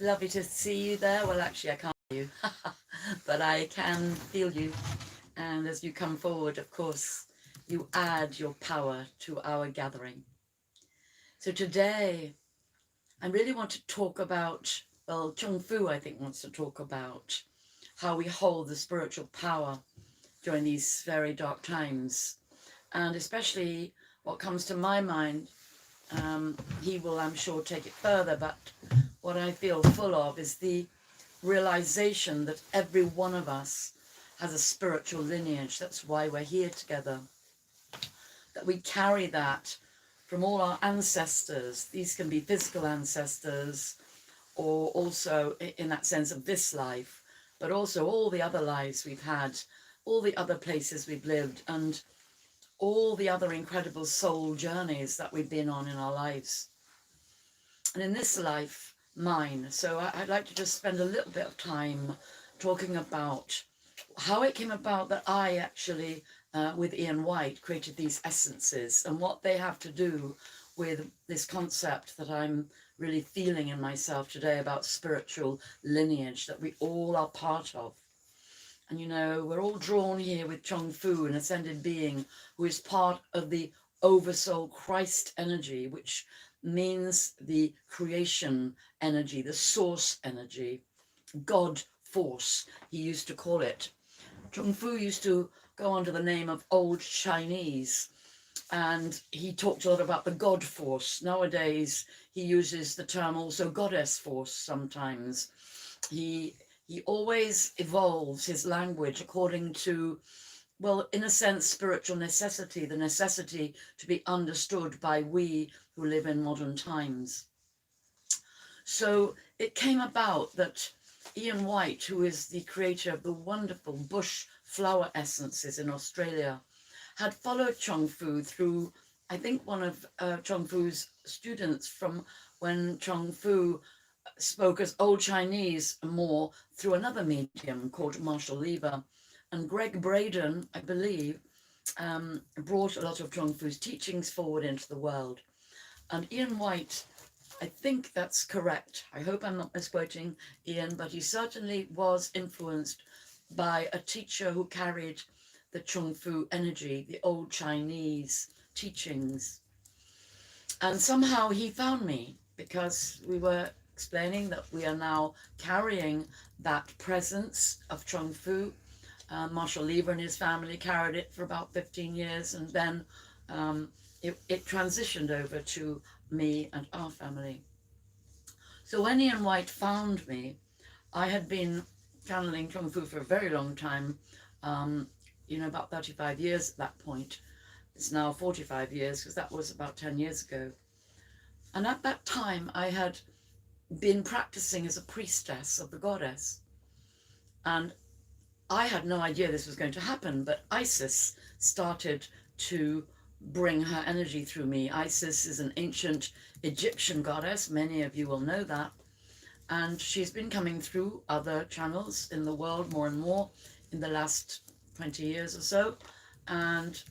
lovely to see you there. Well, actually, I can't see you, but I can feel you. And as you come forward, of course, you add your power to our gathering. So today, I really want to talk about, well, Chung Fu, I think, wants to talk about how we hold the spiritual power during these very dark times. And especially what comes to my mind, he will, I'm sure, take it further, but what I feel full of is the realization that every one of us has a spiritual lineage. That's why we're here together, that we carry that from all our ancestors. These can be physical ancestors, or also in that sense of this life, but also all the other lives we've had, all the other places we've lived, and all the other incredible soul journeys that we've been on in our lives. And in this life, mine. So I'd like to just spend a little bit of time talking about how it came about that I actually, with Ian White, created these essences and what they have to do with this concept that I'm really feeling in myself today about spiritual lineage that we all are part of. And you know, we're all drawn here with Chung Fu, an ascended being who is part of the oversoul Christ energy, which means the creation energy, the source energy, God force, he used to call it. Chung Fu used to go under the name of Old Chinese, and he talked a lot about the God force. Nowadays, he uses the term also goddess force sometimes. He always evolves his language according to, well, in a sense, spiritual necessity, the necessity to be understood by we who live in modern times. So it came about that Ian White, who is the creator of the wonderful bush flower essences in Australia, had followed Chung Fu through, I think, one of Chung Fu's students from when Chung Fu spoke as Old Chinese more through another medium called Marshall Lever. And Greg Braden, I believe, brought a lot of Chung Fu's teachings forward into the world. And Ian White, I think that's correct. I hope I'm not misquoting Ian, but he certainly was influenced by a teacher who carried the Chung Fu energy, the Old Chinese teachings. And somehow he found me because we were explaining that we are now carrying that presence of Chung Fu. Marshall Lever and his family carried it for about 15 years, and then it transitioned over to me and our family. So when Ian White found me, I had been channeling Chung Fu for a very long time, you know, about 35 years at that point. It's now 45 years because that was about 10 years ago. And at that time, I had been practicing as a priestess of the goddess. And I had no idea this was going to happen, but Isis started to bring her energy through me. Isis is an ancient Egyptian goddess. Many of you will know that. And she's been coming through other channels in the world more and more in the last 20 years or so. And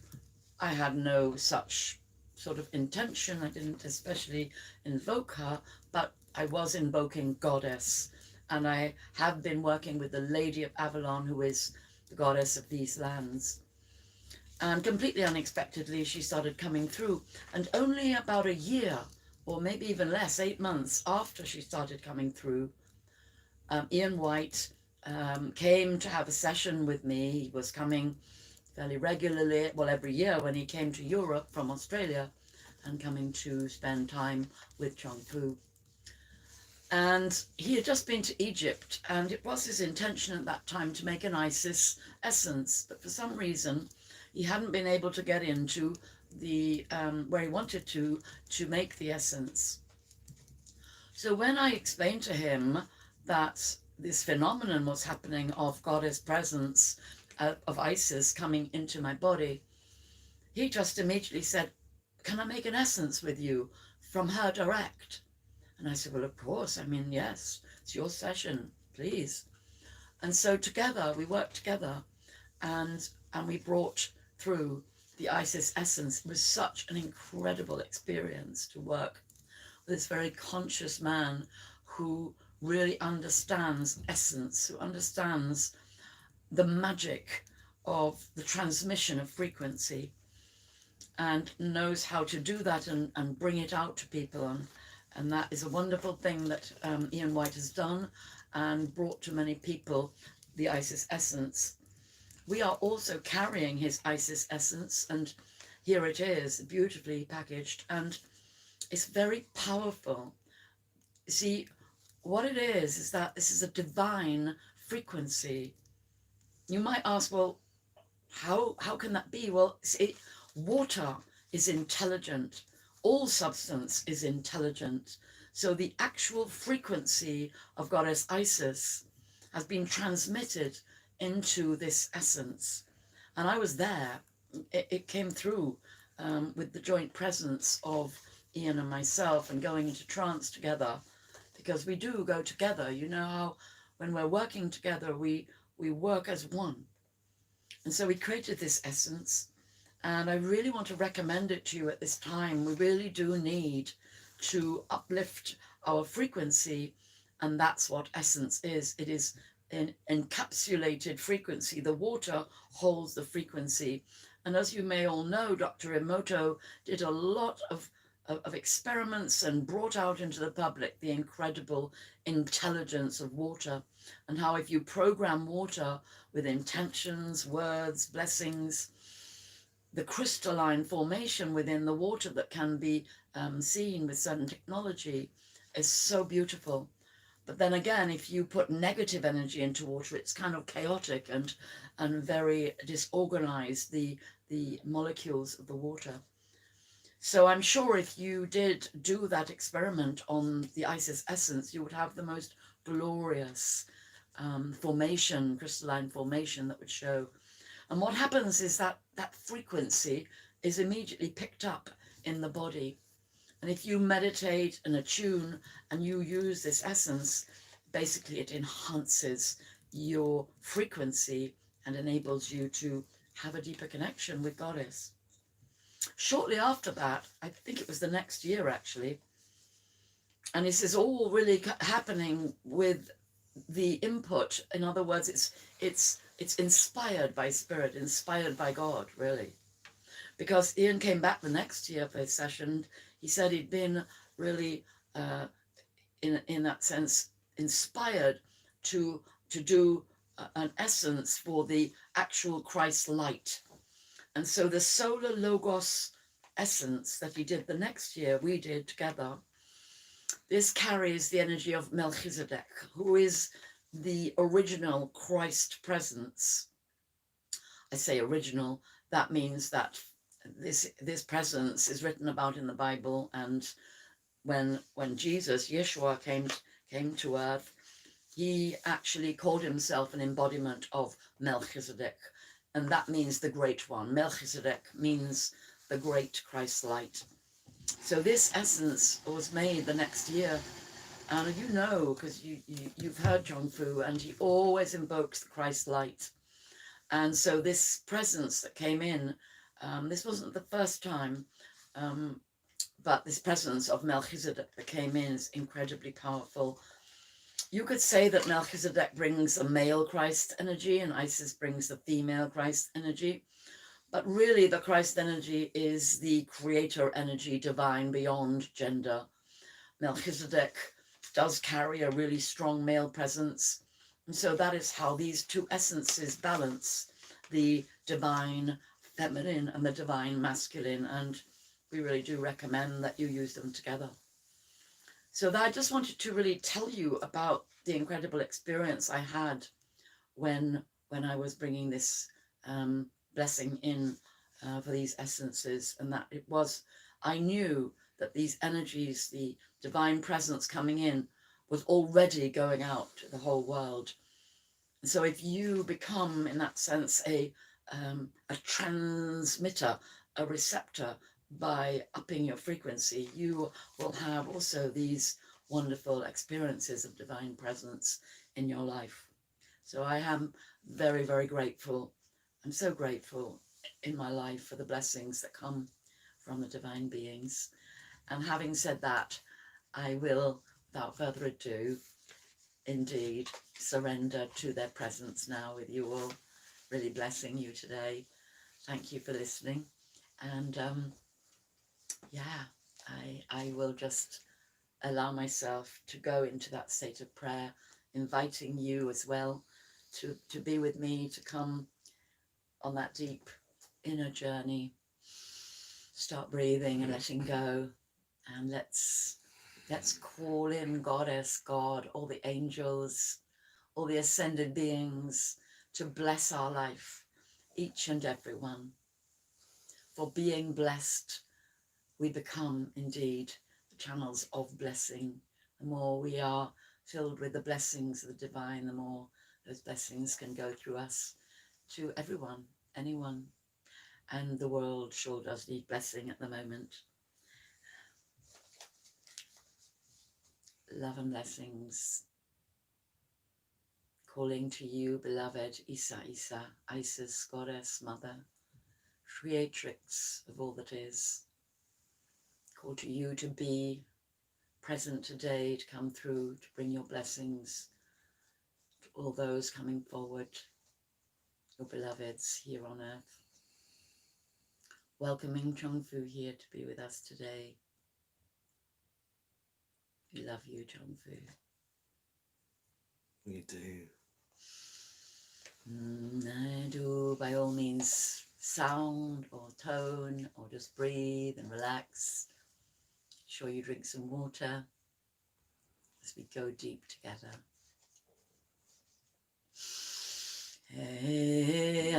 I had no such sort of intention. I didn't especially invoke her, but I was invoking goddess. And I have been working with the Lady of Avalon, who is the goddess of these lands. And completely unexpectedly, she started coming through. And only about a year, or maybe even less, 8 months after she started coming through, Ian White came to have a session with me. He was coming fairly regularly, well, every year when he came to Europe from Australia, and coming to spend time with Chung Fu. And he had just been to Egypt, and it was his intention at that time to make an Isis essence, but for some reason he hadn't been able to get into the where he wanted to make the essence. So when I explained to him that this phenomenon was happening of goddess presence, of Isis coming into my body, he just immediately said, "Can I make an essence with you from her direct?" And I said, "Well, of course. I mean, yes, it's your session, please." And so together, we worked together, and we brought through the Isis essence. It was such an incredible experience to work with this very conscious man who really understands essence, who understands the magic of the transmission of frequency, and knows how to do that and bring it out to people. And that is a wonderful thing that Ian White has done and brought to many people the Isis essence. We are also carrying his Isis essence, and here it is, beautifully packaged, and it's very powerful. See, what it is that this is a divine frequency. You might ask, well, how can that be? Well, see, water is intelligent. All substance is intelligent. So the actual frequency of goddess Isis has been transmitted into this essence. And I was there. It came through with the joint presence of Ian and myself, and going into trance together, because we do go together. You know how when we're working together, we work as one. And so we created this essence, and I really want to recommend it to you at this time. We really do need to uplift our frequency, and that's what essence is. It is an encapsulated frequency. The water holds the frequency. And as you may all know, Dr. Emoto did a lot of experiments and brought out into the public the incredible intelligence of water, and how if you program water with intentions, words, blessings, the crystalline formation within the water that can be seen with certain technology is so beautiful. But then again, if you put negative energy into water, it's kind of chaotic and very disorganized, the molecules of the water. So I'm sure if you did do that experiment on the Isis essence, you would have the most glorious formation, crystalline formation that would show. And what happens is that that frequency is immediately picked up in the body. And if you meditate and attune and you use this essence, basically it enhances your frequency and enables you to have a deeper connection with Goddess. Shortly after that, I think it was the next year actually, and this is all really happening with the input. In other words, it's inspired by spirit, inspired by God, really. Because Ian came back the next year for his session. He said he'd been really, in that sense, inspired to do an essence for the actual Christ light. And so the solar logos essence that he did the next year, we did together, this carries the energy of Melchizedek, who is the original Christ presence. I say original, that means that this presence is written about in the Bible, and when Jesus, Yeshua, came to earth, he actually called himself an embodiment of Melchizedek, and that means the great one. Melchizedek means the great Christ light. So this essence was made the next year, and you know, because you've heard Chung Fu, and he always invokes the Christ light. And so this presence that came in, this wasn't the first time, but this presence of Melchizedek that came in is incredibly powerful. You could say that Melchizedek brings a male Christ energy and Isis brings the female Christ energy. But really the Christ energy is the creator energy, divine, beyond gender. Melchizedek does carry a really strong male presence. And so that is how these two essences balance, the divine feminine and the divine masculine. And we really do recommend that you use them together. So that I just wanted to really tell you about the incredible experience I had when I was bringing this blessing in for these essences, and that it was, I knew that these energies, the divine presence coming in, was already going out to the whole world. And so if you become, in that sense, a transmitter, a receptor, by upping your frequency, you will have also these wonderful experiences of divine presence in your life. So I am very, very grateful. I'm so grateful in my life for the blessings that come from the divine beings. And having said that, I will, without further ado, indeed surrender to their presence now with you all. Really blessing you today. Thank you for listening. And yeah, I will just allow myself to go into that state of prayer, inviting you as well to be with me, to come on that deep inner journey. Start breathing and letting go, and let's call in Goddess, God, all the angels, all the ascended beings to bless our life, each and every one. For being blessed, we become indeed the channels of blessing. The more we are filled with the blessings of the divine, the more those blessings can go through us to everyone, anyone. And the world sure does need blessing at the moment. Love and blessings. Calling to you, beloved Isa Isa, Isis, Goddess, Mother, Creatrix of all that is. Call to you to be present today, to come through, to bring your blessings to all those coming forward, your beloveds here on earth. Welcoming Chung Fu here to be with us today. We love you, Chung Fu. We do. I do, by all means, sound or tone, or just breathe and relax. Sure you drink some water as we go deep together. Hey,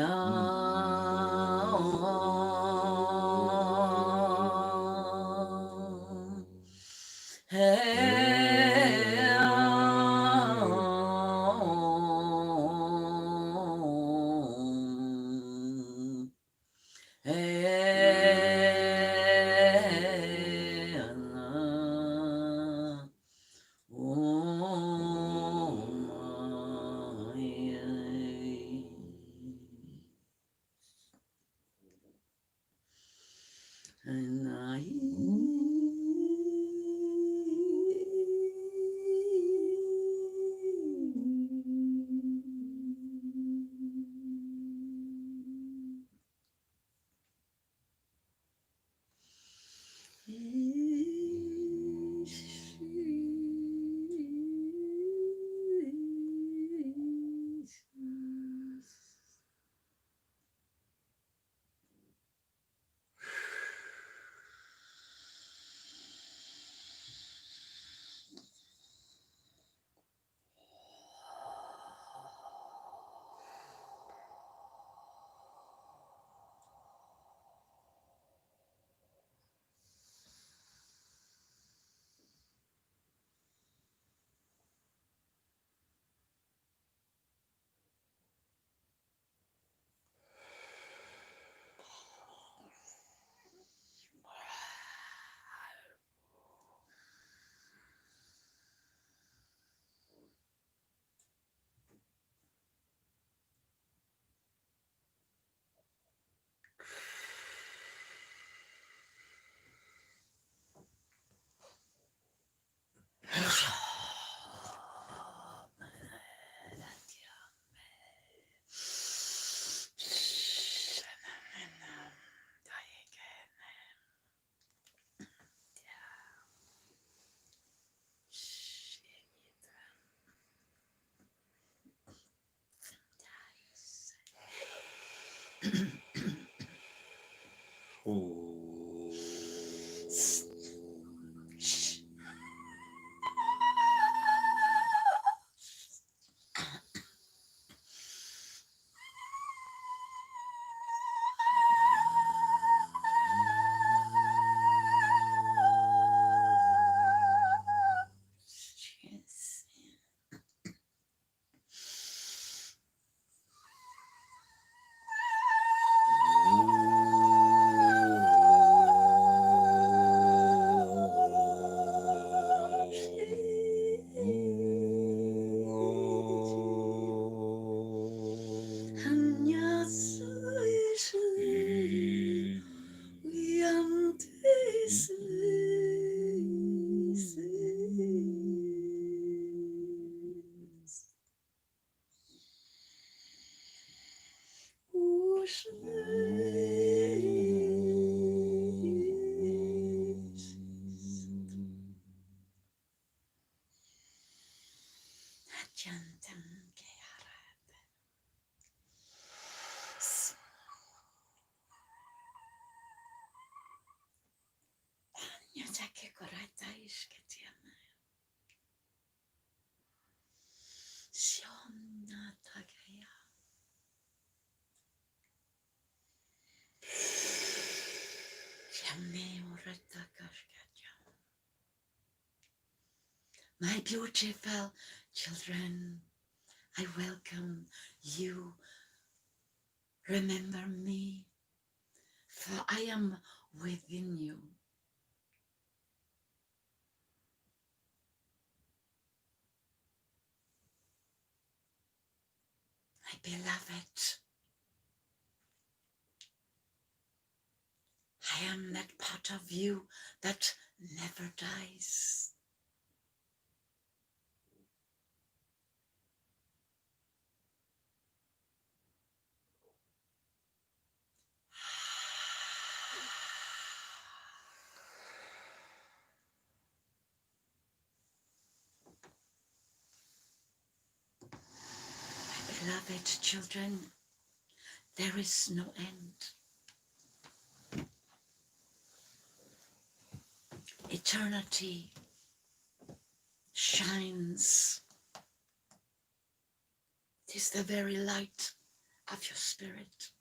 My beautiful children, I welcome you. Remember me, for I am within you. My beloved, I am that part of you that never dies. Beloved children, there is no end. Eternity shines. It is the very light of your spirit.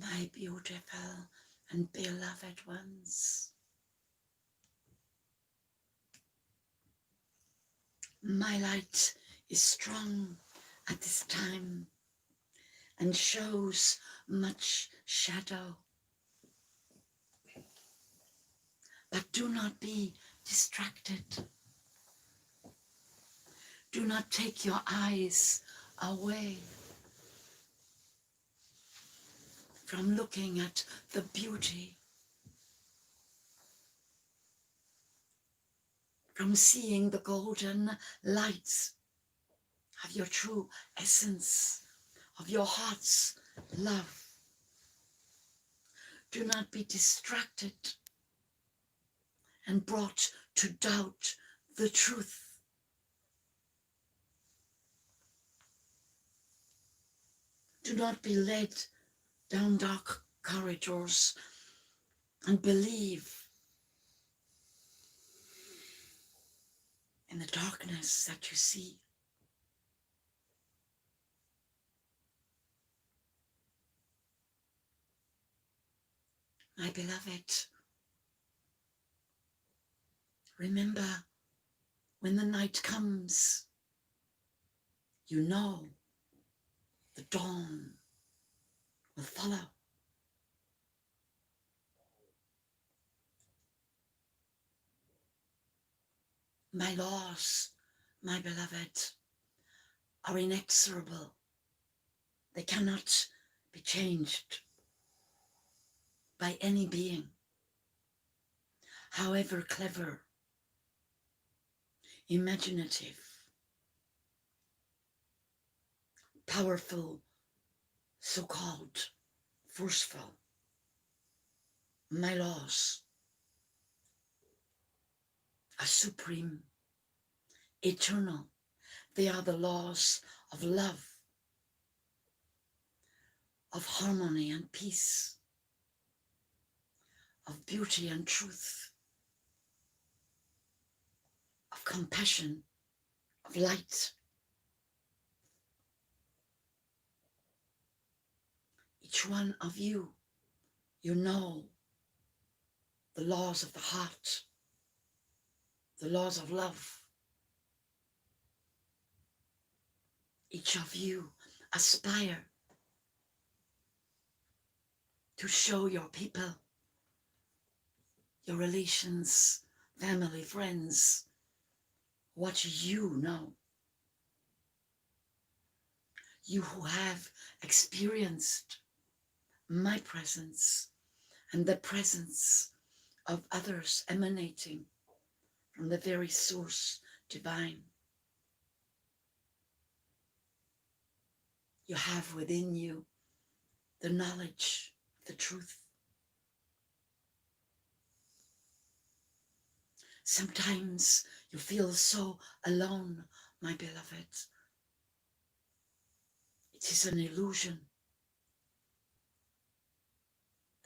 My beautiful and beloved ones, my light is strong at this time and shows much shadow. But do not be distracted. Do not take your eyes away from looking at the beauty, from seeing the golden lights of your true essence, of your heart's love. Do not be distracted and brought to doubt the truth. Do not be led down dark corridors and believe in the darkness that you see. My beloved, remember, when the night comes, you know the dawn will follow. My laws, my beloved, are inexorable. They cannot be changed by any being, however clever, imaginative, powerful, so-called, forceful. My laws are supreme, eternal. They are the laws of love, of harmony and peace, of beauty and truth, of compassion, of light. Each one of you, you know the laws of the heart, the laws of love. Each of you aspire to show your people, your relations, family, friends, what you know. You who have experienced my presence and the presence of others emanating from the very source divine. You have within you the knowledge, the truth. Sometimes you feel so alone, my beloved. It is an illusion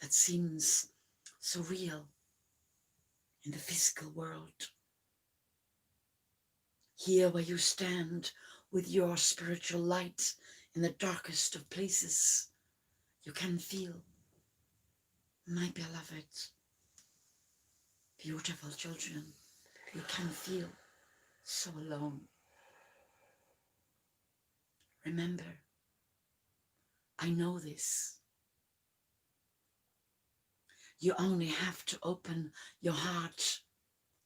that seems so real in the physical world. Here where you stand with your spiritual light in the darkest of places, you can feel, my beloved, beautiful children, you can feel so alone. Remember, I know this. You only have to open your heart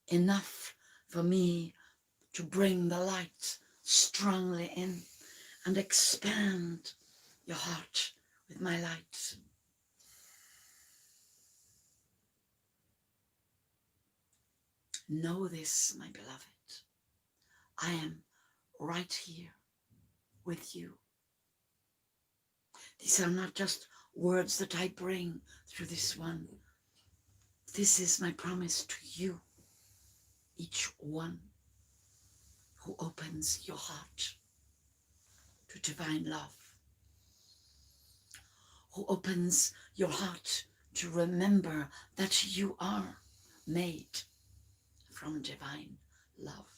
enough for me to bring the light strongly in and expand your heart with my light. Know this, my beloved. I am right here with you. These are not just words that I bring through this one. This is my promise to you, each one who opens your heart to divine love, who opens your heart to remember that you are made from divine love.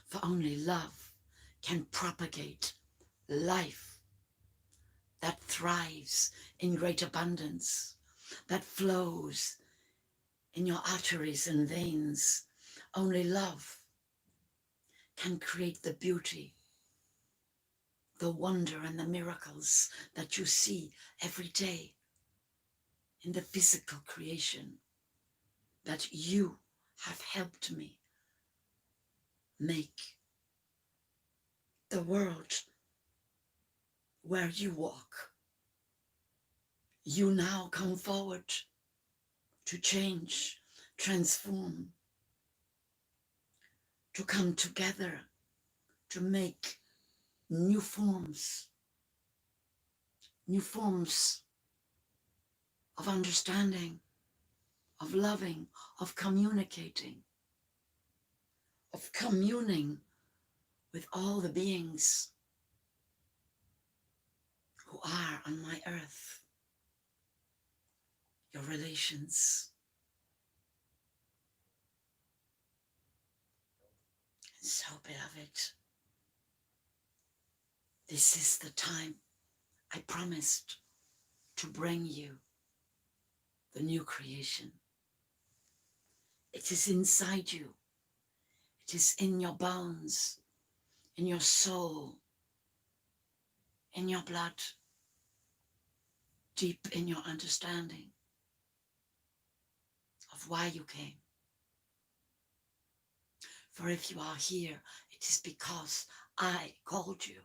For only love can propagate life that thrives in great abundance, that flows in your arteries and veins. Only love can create the beauty, the wonder and the miracles that you see every day in the physical creation that you have helped me make. The world where you walk, you now come forward to change, transform, to come together, to make new forms of understanding, of loving, of communicating, of communing with all the beings who are on my earth, your relations. And so, beloved, this is the time I promised to bring you the new creation. It is inside you. It is in your bones, in your soul, in your blood, deep in your understanding of why you came. For if you are here, it is because I called you.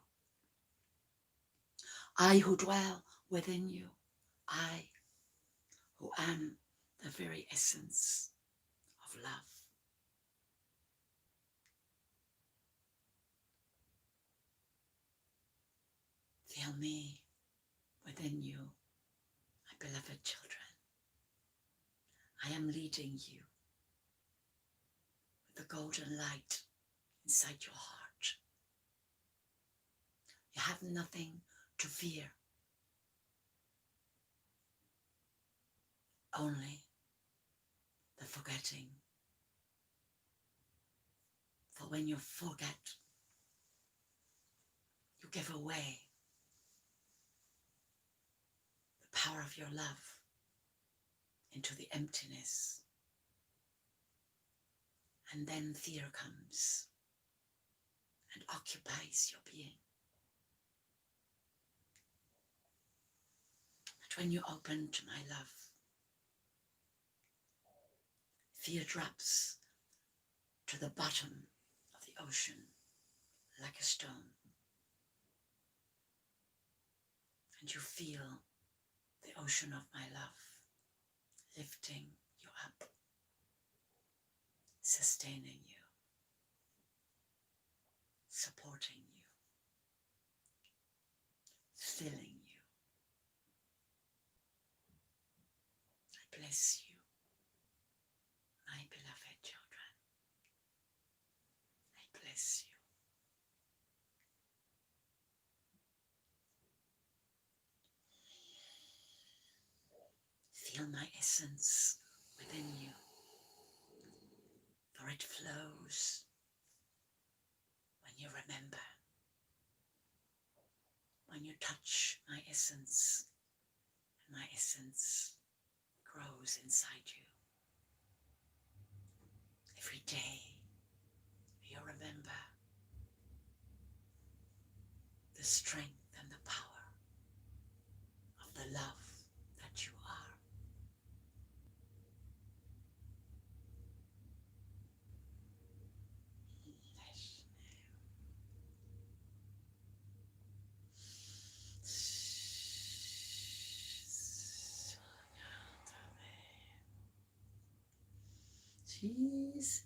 I who dwell within you. I who am the very essence of love. Feel me within you, my beloved children. I am leading you with the golden light inside your heart. You have nothing to fear, only the forgetting. For when you forget, you give away the power of your love into the emptiness. And then fear comes and occupies your being. But when you open to my love, fear drops to the bottom of the ocean like a stone. And And you feel the ocean of my love lifting you up, sustaining you, supporting you, filling you. I bless you, my beloved children. I bless you. Feel my essence within you, for it flows when you remember, when you touch my essence, and my essence grows inside you. Every day you remember the strength and the power of the love that you are. Jesus.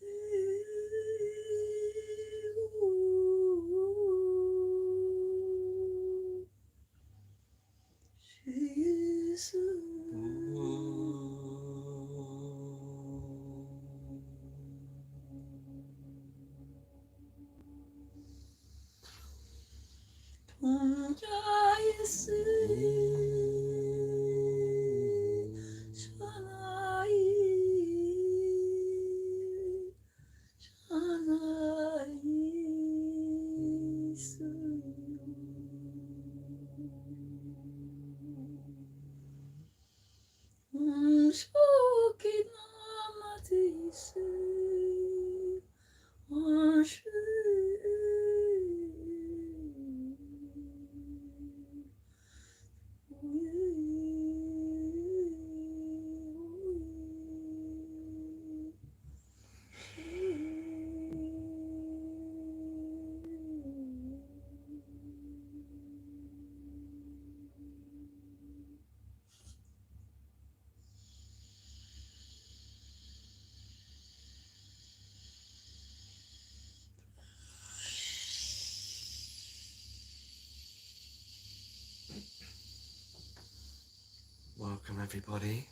Welcome everybody.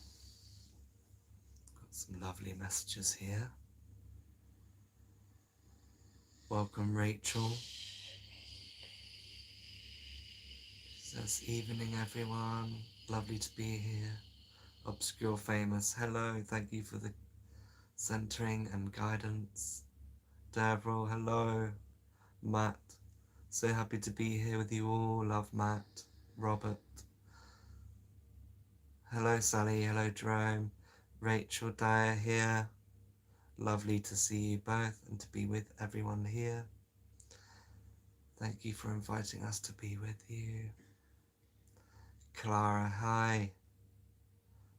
Got some lovely messages here. Welcome Rachel. Says evening everyone. Lovely to be here. Obscure Famous. Hello, thank you for the centering and guidance. Deborah, hello. Matt. So happy to be here with you all. Love Matt. Robert. Hello Sally, hello Jerome. Rachel Dyer here. Lovely to see you both and to be with everyone here. Thank you for inviting us to be with you. Clara, hi.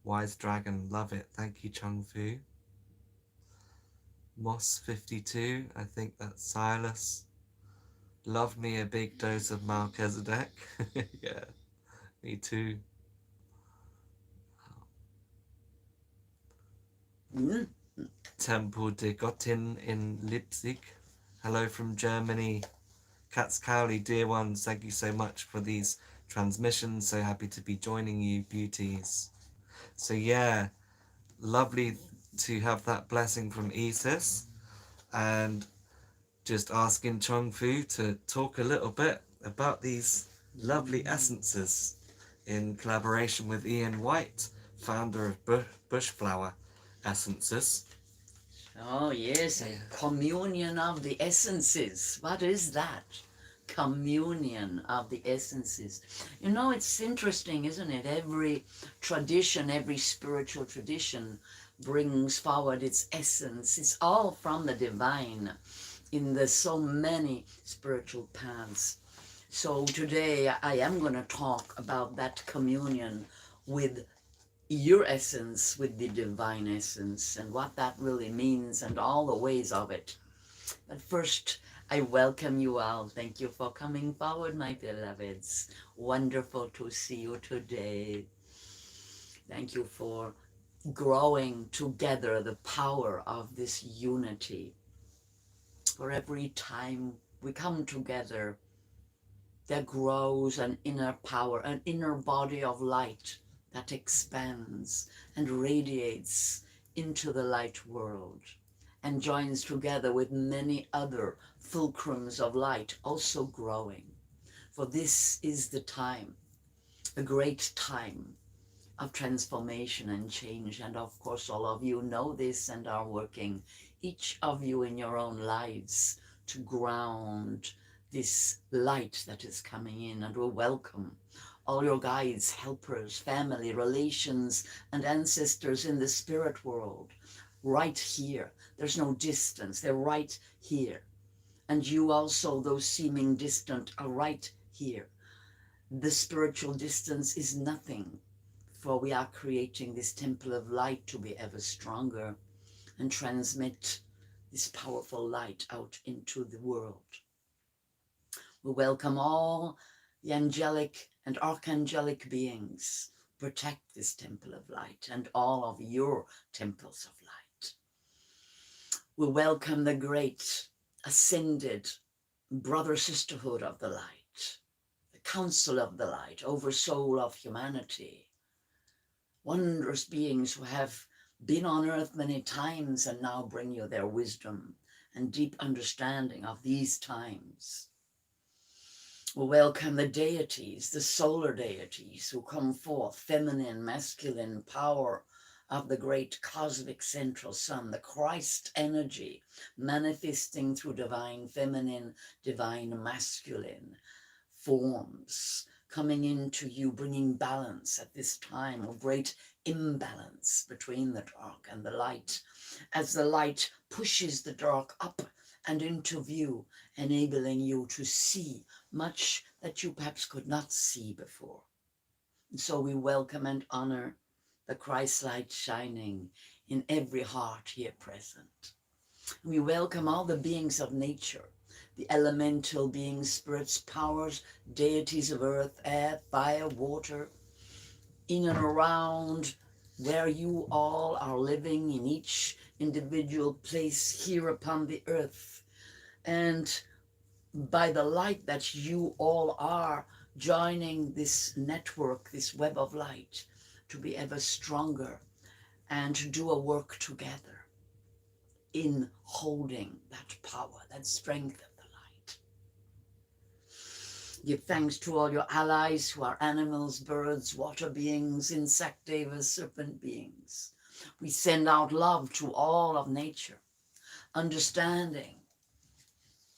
Wise Dragon, love it. Thank you, Chung Fu. Moss52, I think that's Silas. Love me a big dose of Melchizedek. Yeah, me too. Temple de Gottin in Leipzig. Hello from Germany. Katz Cowley, dear ones, thank you so much for these transmissions. So happy to be joining you, beauties. So yeah, lovely to have that blessing from Isis, and just asking Chung Fu to talk a little bit about these lovely essences in collaboration with Ian White, founder of Bushflower Essences. Oh yes, a communion of the essences. What is that? Communion of the essences. You know, it's interesting, isn't it? Every tradition, every spiritual tradition brings forward its essence. It's all from the divine in the so many spiritual paths. So today I am going to talk about that communion with your essence, with the divine essence, and what that really means and all the ways of it. But first, I welcome you all. Thank you for coming forward, my beloveds. Wonderful to see you today. Thank you for growing together the power of this unity. For every time we come together, there grows an inner power, an inner body of light that expands and radiates into the light world and joins together with many other fulcrums of light also growing. For this is the time, a great time of transformation and change. And of course, all of you know this and are working, each of you in your own lives, to ground this light that is coming in. And we welcome all your guides, helpers, family, relations, and ancestors in the spirit world, right here. There's no distance. They're right here. And you also, those seeming distant, are right here. The spiritual distance is nothing, for we are creating this temple of light to be ever stronger and transmit this powerful light out into the world. We welcome all the angelic and archangelic beings. Protect this temple of light and all of your temples of light. We welcome the great ascended brother sisterhood of the light, the council of the light, oversoul of humanity, wondrous beings who have been on earth many times and now bring you their wisdom and deep understanding of these times. We welcome the deities, the solar deities who come forth, feminine, masculine power of the great cosmic central sun, the Christ energy manifesting through divine feminine, divine masculine forms, coming into you, bringing balance at this time of great imbalance between the dark and the light, as the light pushes the dark up and into view, enabling you to see much that you perhaps could not see before. And so we welcome and honor the Christ light shining in every heart here present. We welcome all the beings of nature, the elemental beings, spirits, powers, deities of earth, air, fire, water, in and around where you all are living in each individual place here upon the earth. And by the light that you all are joining this network, this web of light, to be ever stronger and to do a work together in holding that power, that strength of the light. Give thanks to all your allies who are animals, birds, water beings, insect devas, serpent beings. We send out love to all of nature, understanding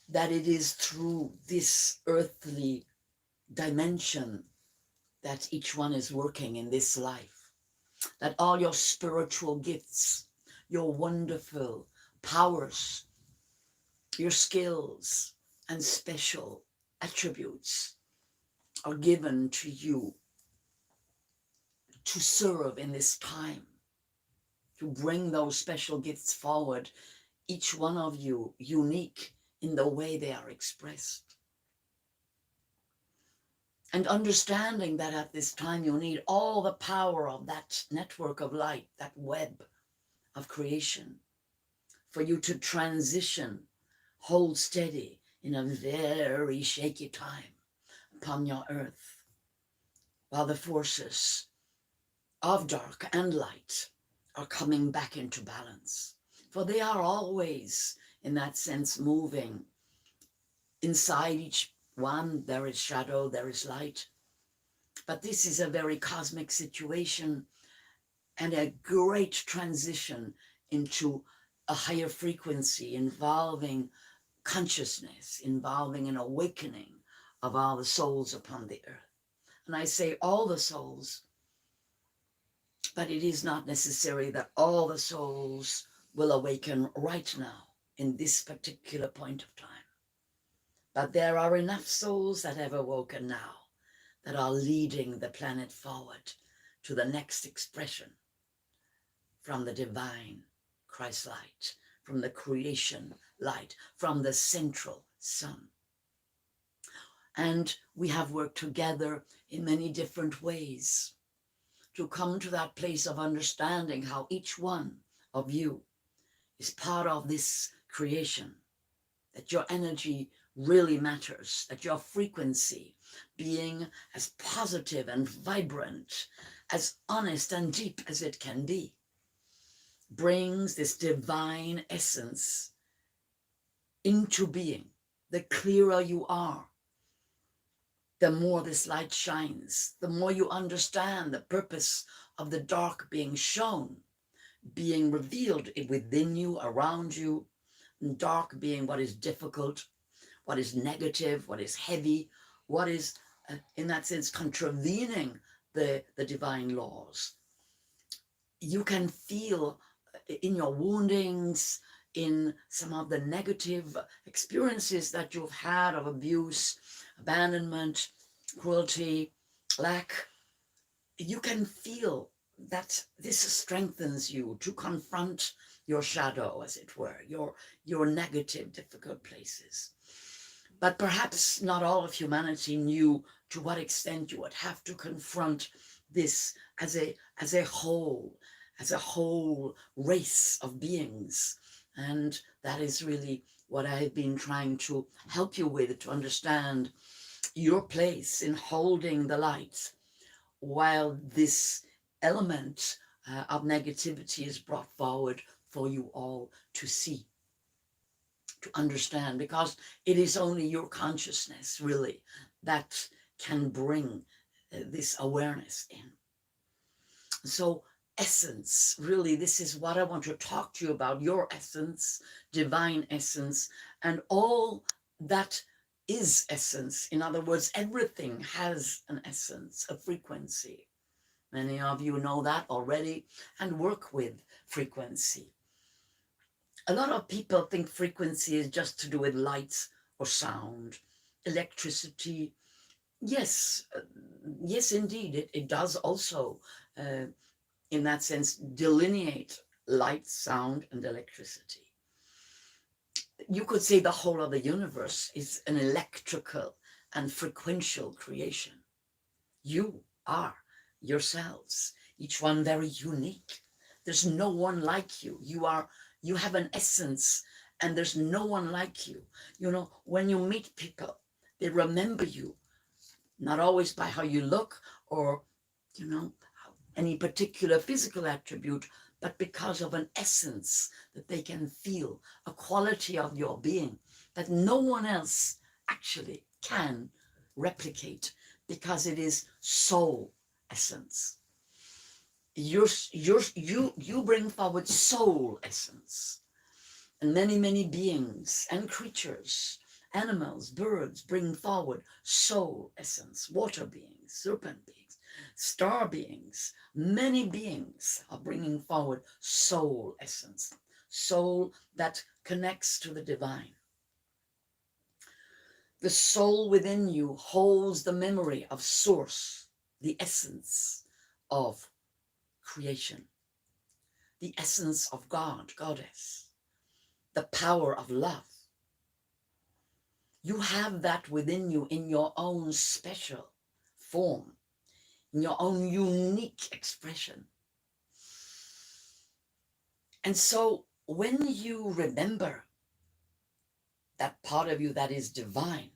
that it is through this earthly dimension that each one is working in this life, that all your spiritual gifts, your wonderful powers, your skills and special attributes are given to you to serve in this time, to bring those special gifts forward, each one of you unique in the way they are expressed. And understanding that at this time you need all the power of that network of light, that web of creation, for you to transition, hold steady in a very shaky time upon your earth, while the forces of dark and light are coming back into balance. For they are always, in that sense, moving. Inside each one, there is shadow, there is light. But this is a very cosmic situation and a great transition into a higher frequency involving consciousness, involving an awakening of all the souls upon the earth. And I say all the souls, but it is not necessary that all the souls will awaken right now in this particular point of time. But there are enough souls that have awoken now that are leading the planet forward to the next expression from the divine Christ light, from the creation light, from the central sun. And we have worked together in many different ways to come to that place of understanding how each one of you is part of this creation, that your energy really matters, that your frequency, being as positive and vibrant, as honest and deep as it can be, brings this divine essence into being. The clearer you are, the more this light shines, the more you understand the purpose of the dark being shown, being revealed within you, around you, and dark being what is difficult, what is negative, what is heavy, what is, in that sense, contravening the divine laws. You can feel in your woundings, in some of the negative experiences that you've had of abuse, abandonment, cruelty, lack, you can feel that this strengthens you to confront your shadow, as it were, your negative, difficult places. But perhaps not all of humanity knew to what extent you would have to confront this as a whole race of beings. And that is really what I've been trying to help you with, to understand your place in holding the light while this element of negativity is brought forward for you all to see, to understand, because it is only your consciousness really that can bring this awareness in. So essence, really, this is what I want to talk to you about, your essence, divine essence, and all that is essence. In other words, everything has an essence, a frequency. Many of you know that already and work with frequency. A lot of people think frequency is just to do with lights or sound, electricity. Yes, yes, indeed, it does also, in that sense, delineate light, sound, and electricity. You could say the whole of the universe is an electrical and frequential creation. You are yourselves, each one very unique. There's no one like you. You have an essence, and there's no one like you. You know, when you meet people, they remember you, not always by how you look or, you know, any particular physical attribute, but because of an essence that they can feel, a quality of your being that no one else actually can replicate, because it is soul essence. You bring forward soul essence, and many beings and creatures, animals, birds, bring forward soul essence. Water beings, serpent beings, star beings, many beings are bringing forward soul essence, soul that connects to the divine. The soul within you holds the memory of source, the essence of creation, the essence of God, goddess, the power of love. You have that within you in your own special form, in your own unique expression. And so when you remember that part of you that is divine,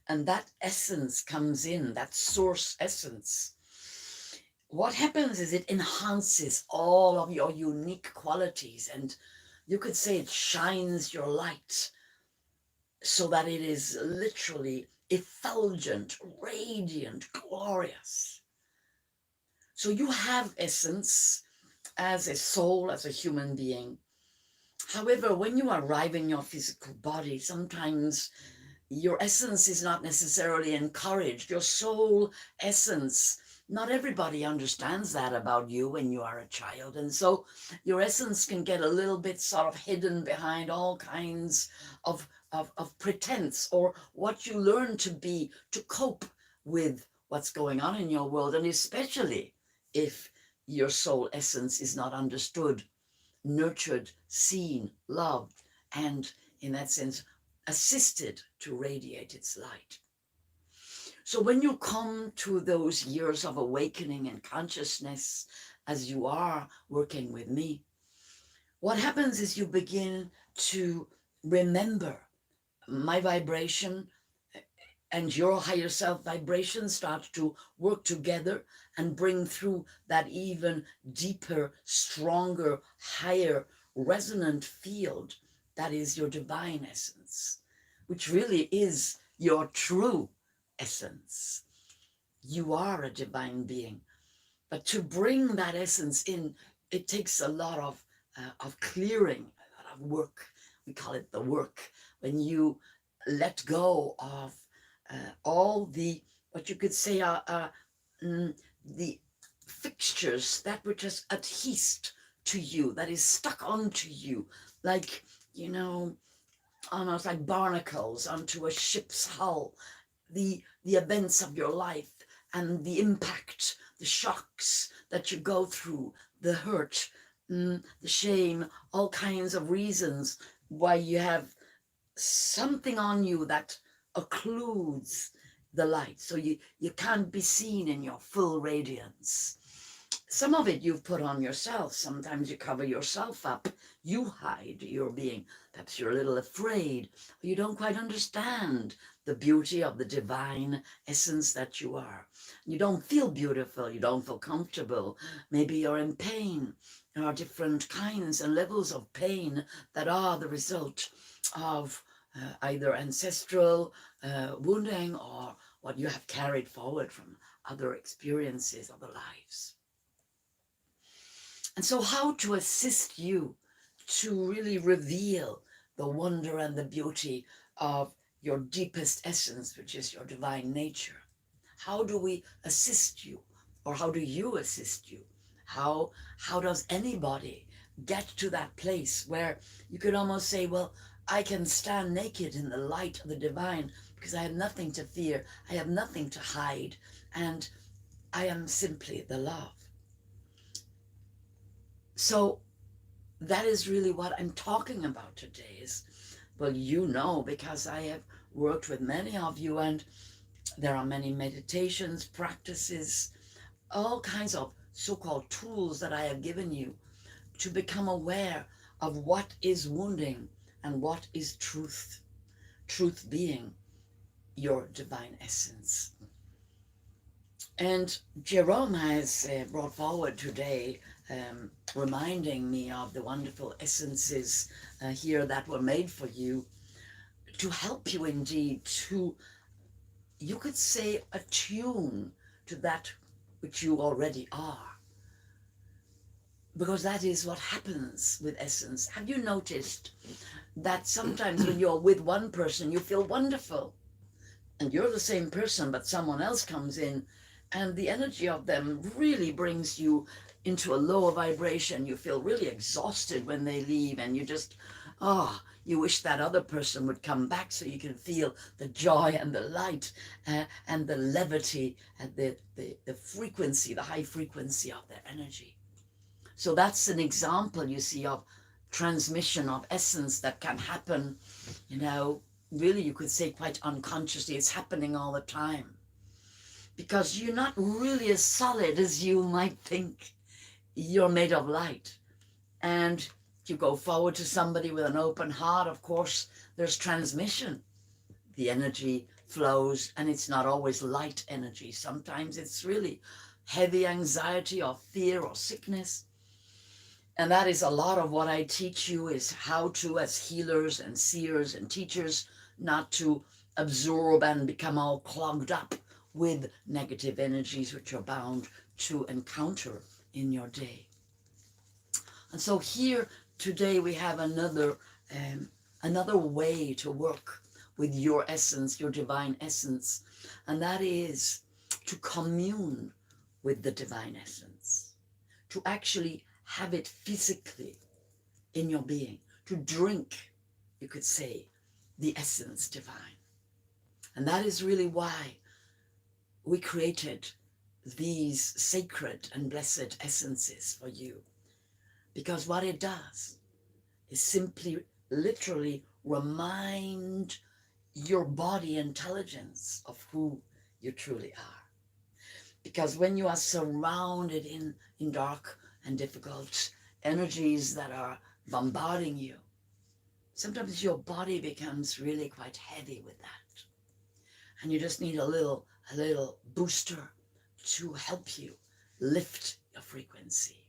and that essence comes in, that source essence, what happens is it enhances all of your unique qualities, and you could say it shines your light so that it is literally effulgent, radiant, glorious. So you have essence as a soul, as a human being. However, when you arrive in your physical body, sometimes your essence is not necessarily encouraged. Your soul essence, not everybody understands that about you when you are a child. And so your essence can get a little bit sort of hidden behind all kinds of pretense, or what you learn to be to cope with what's going on in your world. And especially if your soul essence is not understood, nurtured, seen, loved, and in that sense, assisted to radiate its light. So when you come to those years of awakening and consciousness, as you are working with me, what happens is you begin to remember my vibration and your higher self vibration start to work together and bring through that even deeper, stronger, higher resonant field that is your divine essence, which really is your true essence. You are a divine being, but to bring that essence in, it takes a lot of clearing, a lot of work. We call it the work. When you let go of all the, what you could say the fixtures that were just adhesed to you, that is stuck onto you, like, you know, almost like barnacles onto a ship's hull, the events of your life and the impact, the shocks that you go through, the hurt, the shame, all kinds of reasons why you have something on you that occludes the light, so you can't be seen in your full radiance. Some of it you've put on yourself. Sometimes you cover yourself up. You hide your being. Perhaps you're a little afraid, or you don't quite understand the beauty of the divine essence that you are. You don't feel beautiful. You don't feel comfortable. Maybe you're in pain. There are different kinds and levels of pain that are the result of either ancestral wounding or what you have carried forward from other experiences, other lives. And so how to assist you to really reveal the wonder and the beauty of your deepest essence, which is your divine nature. How do we assist you? Or how do you assist you? How does anybody get to that place where you could almost say, well, I can stand naked in the light of the divine because I have nothing to fear, I have nothing to hide, and I am simply the love. So that is really what I'm talking about today is, well, you know, because I have worked with many of you, and there are many meditations, practices, all kinds of so-called tools that I have given you to become aware of what is wounding and what is truth. Truth being your divine essence. And Jerome has brought forward today, reminding me of the wonderful essences here that were made for you to help you indeed to, you could say, attune to that which you already are. Because that is what happens with essence. Have you noticed that sometimes when you're with one person, you feel wonderful, and you're the same person, but someone else comes in, and the energy of them really brings you into a lower vibration. You feel really exhausted when they leave, and you just, you wish that other person would come back so you can feel the joy and the light and the levity and the frequency, the high frequency of their energy. So that's an example, you see, of transmission of essence that can happen, you know, really you could say quite unconsciously. It's happening all the time because you're not really as solid as you might think. You're made of light, and you go forward to somebody with an open heart, of course there's transmission. The energy flows, and it's not always light energy. Sometimes it's really heavy anxiety or fear or sickness. And that is a lot of what I teach you, is how to, as healers and seers and teachers, not to absorb and become all clogged up with negative energies which you're bound to encounter in your day. And so here today we have another way to work with your essence, your divine essence, and that is to commune with the divine essence, to actually have it physically in your being, to drink, you could say, the essence divine. And that is really why we created these sacred and blessed essences for you. Because what it does is simply, literally remind your body intelligence of who you truly are. Because when you are surrounded in dark and difficult energies that are bombarding you, sometimes your body becomes really quite heavy with that. And you just need a little booster to help you lift your frequency.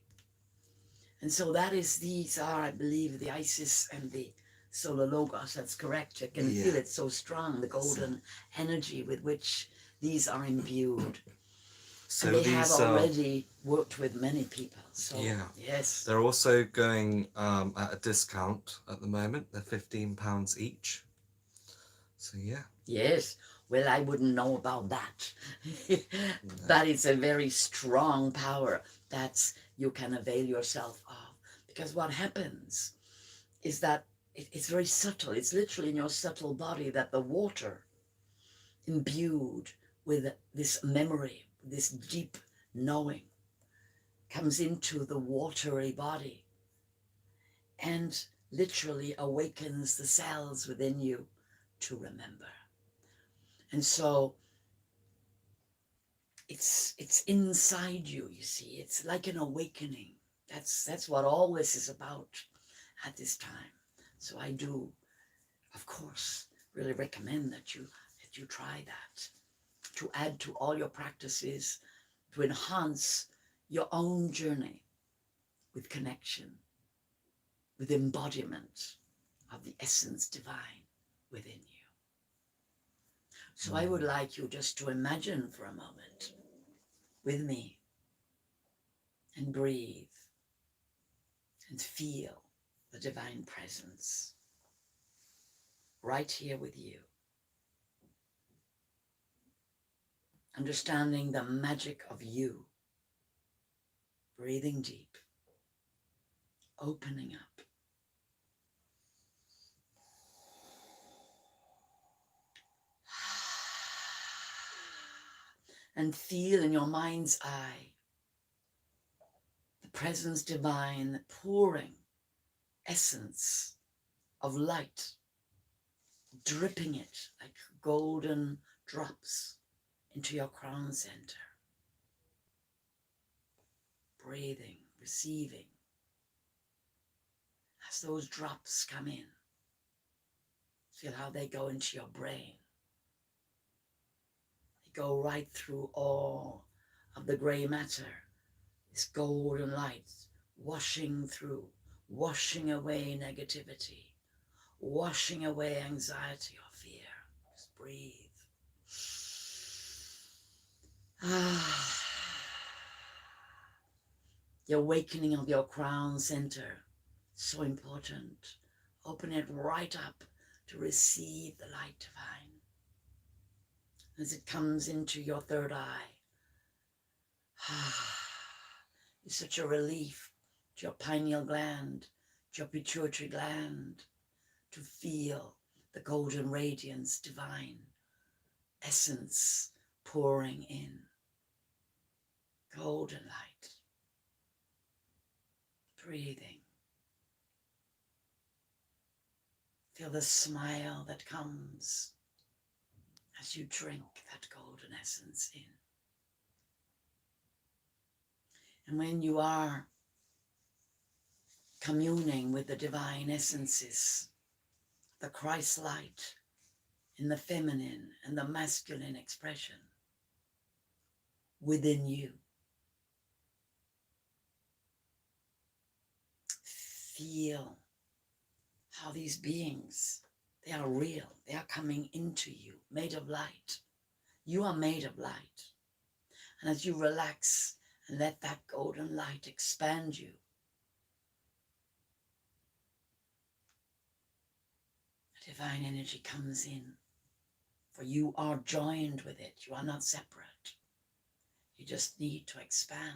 And so these are, I believe, the Isis and the Solar Logos. That's correct. You can feel it so strong, the golden energy with which these are imbued. So and they have already worked with many people. So yes. They're also going at a discount at the moment. They're £15 each. So yeah. Yes. Well, I wouldn't know about that. But it's a very strong power that you can avail yourself of. Because what happens is that it's very subtle. It's literally in your subtle body that the water imbued with this memory, this deep knowing, comes into the watery body and literally awakens the cells within you to remember. And so it's inside you, you see. It's like an awakening. That's what all this is about at this time. So I do, of course, really recommend that you try that, to add to all your practices, to enhance your own journey with connection, with embodiment of the essence divine within you. So I would like you just to imagine for a moment with me and breathe and feel the divine presence right here with you. Understanding the magic of you. Breathing deep. Opening up. And feel in your mind's eye the presence divine pouring essence of light, dripping it like golden drops into your crown center. Breathing, receiving. As those drops come in, feel how they go into your brain. They go right through all of the gray matter, this golden light washing through, washing away negativity, washing away anxiety or fear. Just breathe. The awakening of your crown center, so important. Open it right up to receive the light divine. As it comes into your third eye, it's such a relief to your pineal gland, to your pituitary gland, to feel the golden radiance divine, essence pouring in. Golden light. Breathing. Feel the smile that comes as you drink that golden essence in. And when you are communing with the divine essences, the Christ light in the feminine and the masculine expression within you, feel how these beings, they are real. They are coming into you, made of light. You are made of light. And as you relax and let that golden light expand you, the divine energy comes in. For you are joined with it. You are not separate. You just need to expand.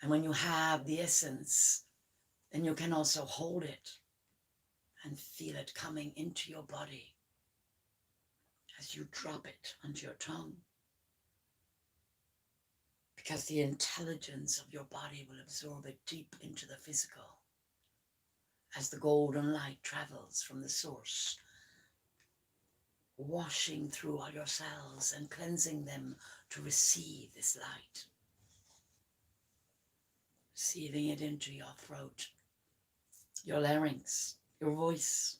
And when you have the essence, then you can also hold it and feel it coming into your body as you drop it onto your tongue. Because the intelligence of your body will absorb it deep into the physical as the golden light travels from the source, washing through all your cells and cleansing them to receive this light, receiving it into your throat, your larynx, your voice.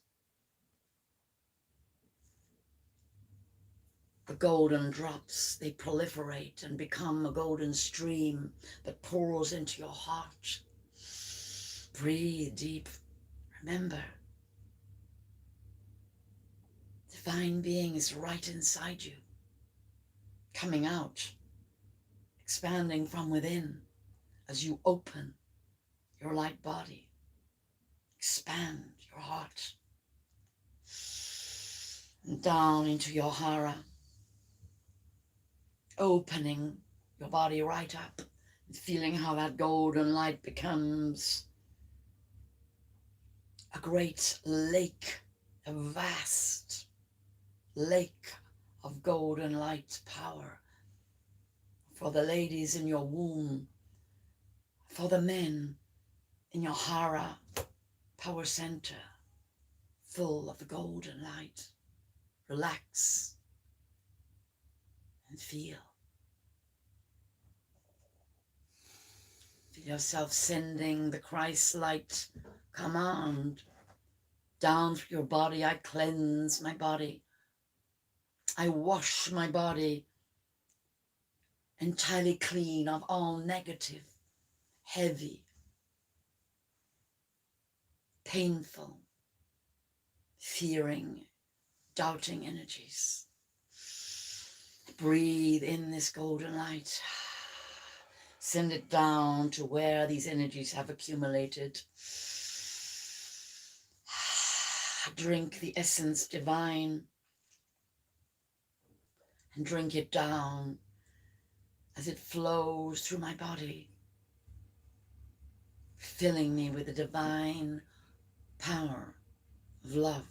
The golden drops, they proliferate and become a golden stream that pours into your heart. Breathe deep. Remember, divine being is right inside you, coming out, expanding from within as you open your light body, expand your heart, and down into your hara, opening your body right up, and feeling how that golden light becomes a great lake, a vast lake of golden light power for the ladies in your womb, for the men in your hara power center, full of the golden light. Relax and feel. Feel yourself sending the Christ light command down through your body. I cleanse my body. I wash my body entirely clean of all negative, heavy, painful, fearing, doubting energies. Breathe in this golden light. Send it down to where these energies have accumulated. Drink the essence divine and drink it down as it flows through my body, filling me with the divine power of love,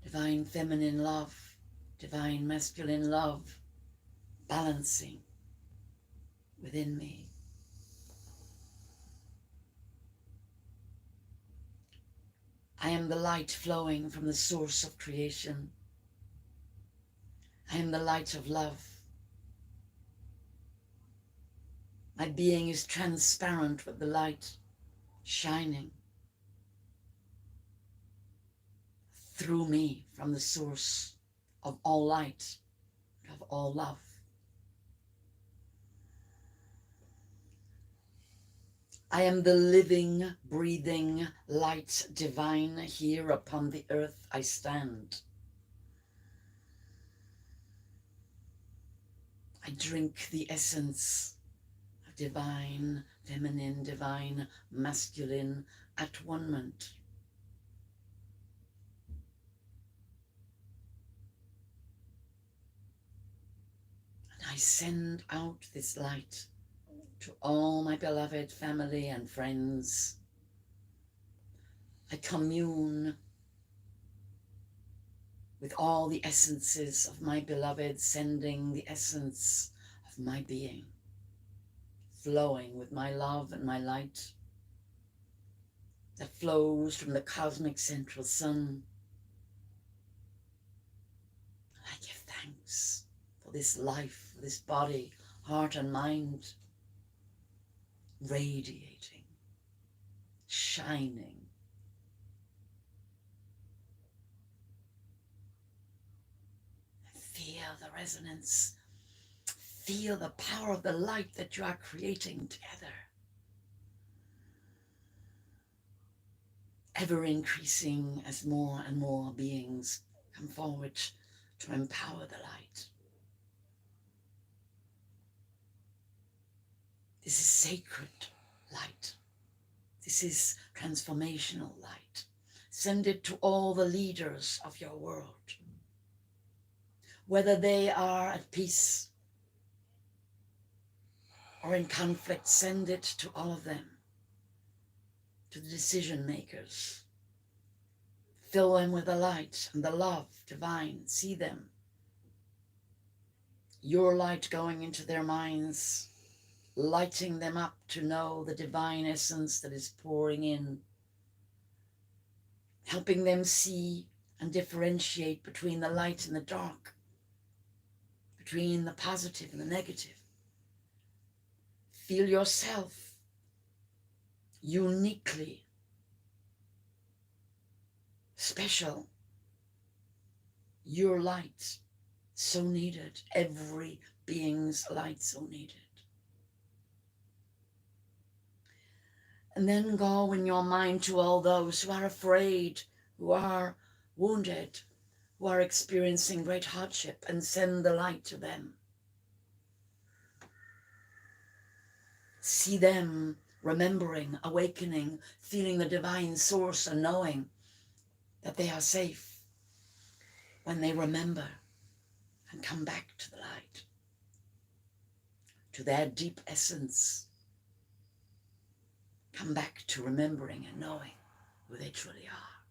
divine feminine love, divine masculine love, balancing within me. I am the light flowing from the source of creation. I am the light of love. My being is transparent with the light shining through me from the source of all light, of all love. I am the living, breathing light divine. Here upon the earth I stand. I drink the essence of divine, feminine, divine, masculine at one-ment. And I send out this light to all my beloved family and friends. I commune with all the essences of my beloved, sending the essence of my being, flowing with my love and my light that flows from the cosmic central sun. And I give thanks for this life, this body, heart and mind, radiating, shining. Feel the resonance. Feel the power of the light that you are creating together. Ever increasing as more and more beings come forward to empower the light. This is sacred light. This is transformational light. Send it to all the leaders of your world. Whether they are at peace or in conflict, send it to all of them, to the decision makers. Fill them with the light and the love divine. See them. Your light going into their minds, lighting them up to know the divine essence that is pouring in helping them see and differentiate between the light and the dark, between the positive and the negative. Feel yourself uniquely special. Your light, so needed. Every being's light, so needed. And then go in your mind to all those who are afraid, who are wounded, who are experiencing great hardship, and send the light to them. See them remembering, awakening, feeling the divine source and knowing that they are safe when they remember and come back to the light, to their deep essence. Come back to remembering and knowing who they truly are.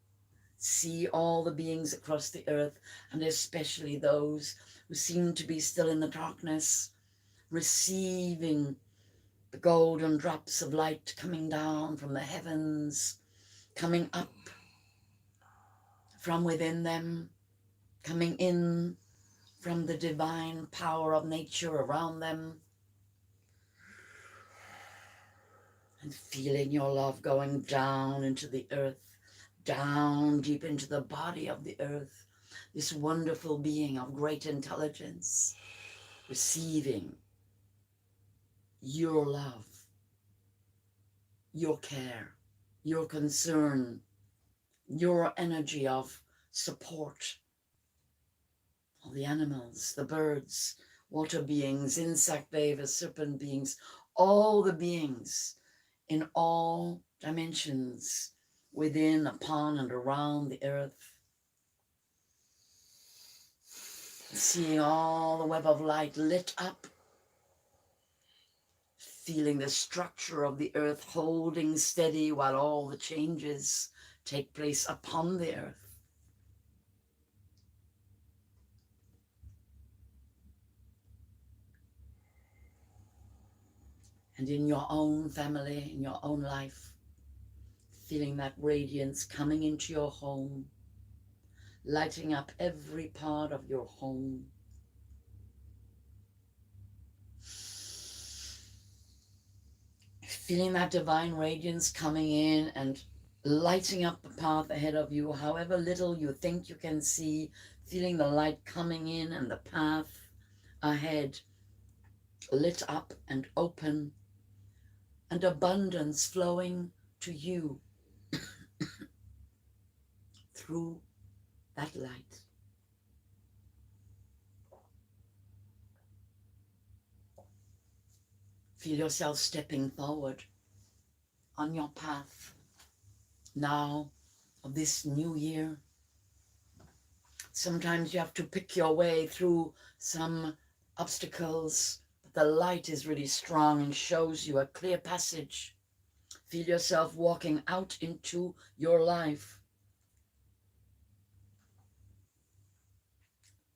See all the beings across the earth, and especially those who seem to be still in the darkness, receiving the golden drops of light coming down from the heavens, coming up from within them, coming in from the divine power of nature around them, and feeling your love going down into the earth, down deep into the body of the earth, this wonderful being of great intelligence, receiving your love, your care, your concern, your energy of support. All the animals, the birds, water beings, insect beings, serpent beings, all the beings in all dimensions, within, upon, and around the earth. Seeing all the web of light lit up, feeling the structure of the earth holding steady while all the changes take place upon the earth. And in your own family, in your own life, feeling that radiance coming into your home, lighting up every part of your home. Feeling that divine radiance coming in and lighting up the path ahead of you, however little you think you can see, feeling the light coming in and the path ahead lit up and open, and abundance flowing to you through that light. Feel yourself stepping forward on your path now of this new year. Sometimes you have to pick your way through some obstacles, but the light is really strong and shows you a clear passage. Feel yourself walking out into your life.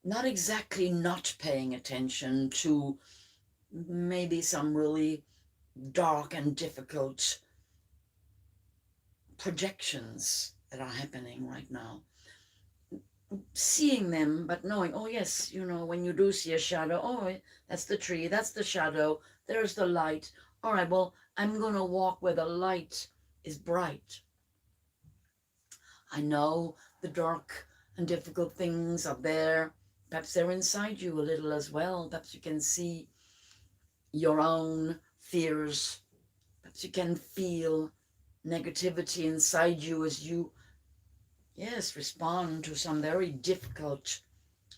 Not exactly not paying attention to maybe some really dark and difficult projections that are happening right now. Seeing them, but knowing, oh yes, you know, when you do see a shadow, oh, that's the tree, that's the shadow, there's the light. All right, well, I'm going to walk where the light is bright. I know the dark and difficult things are there. Perhaps they're inside you a little as well. Perhaps you can see your own fears. Perhaps you can feel negativity inside you as you, yes, respond to some very difficult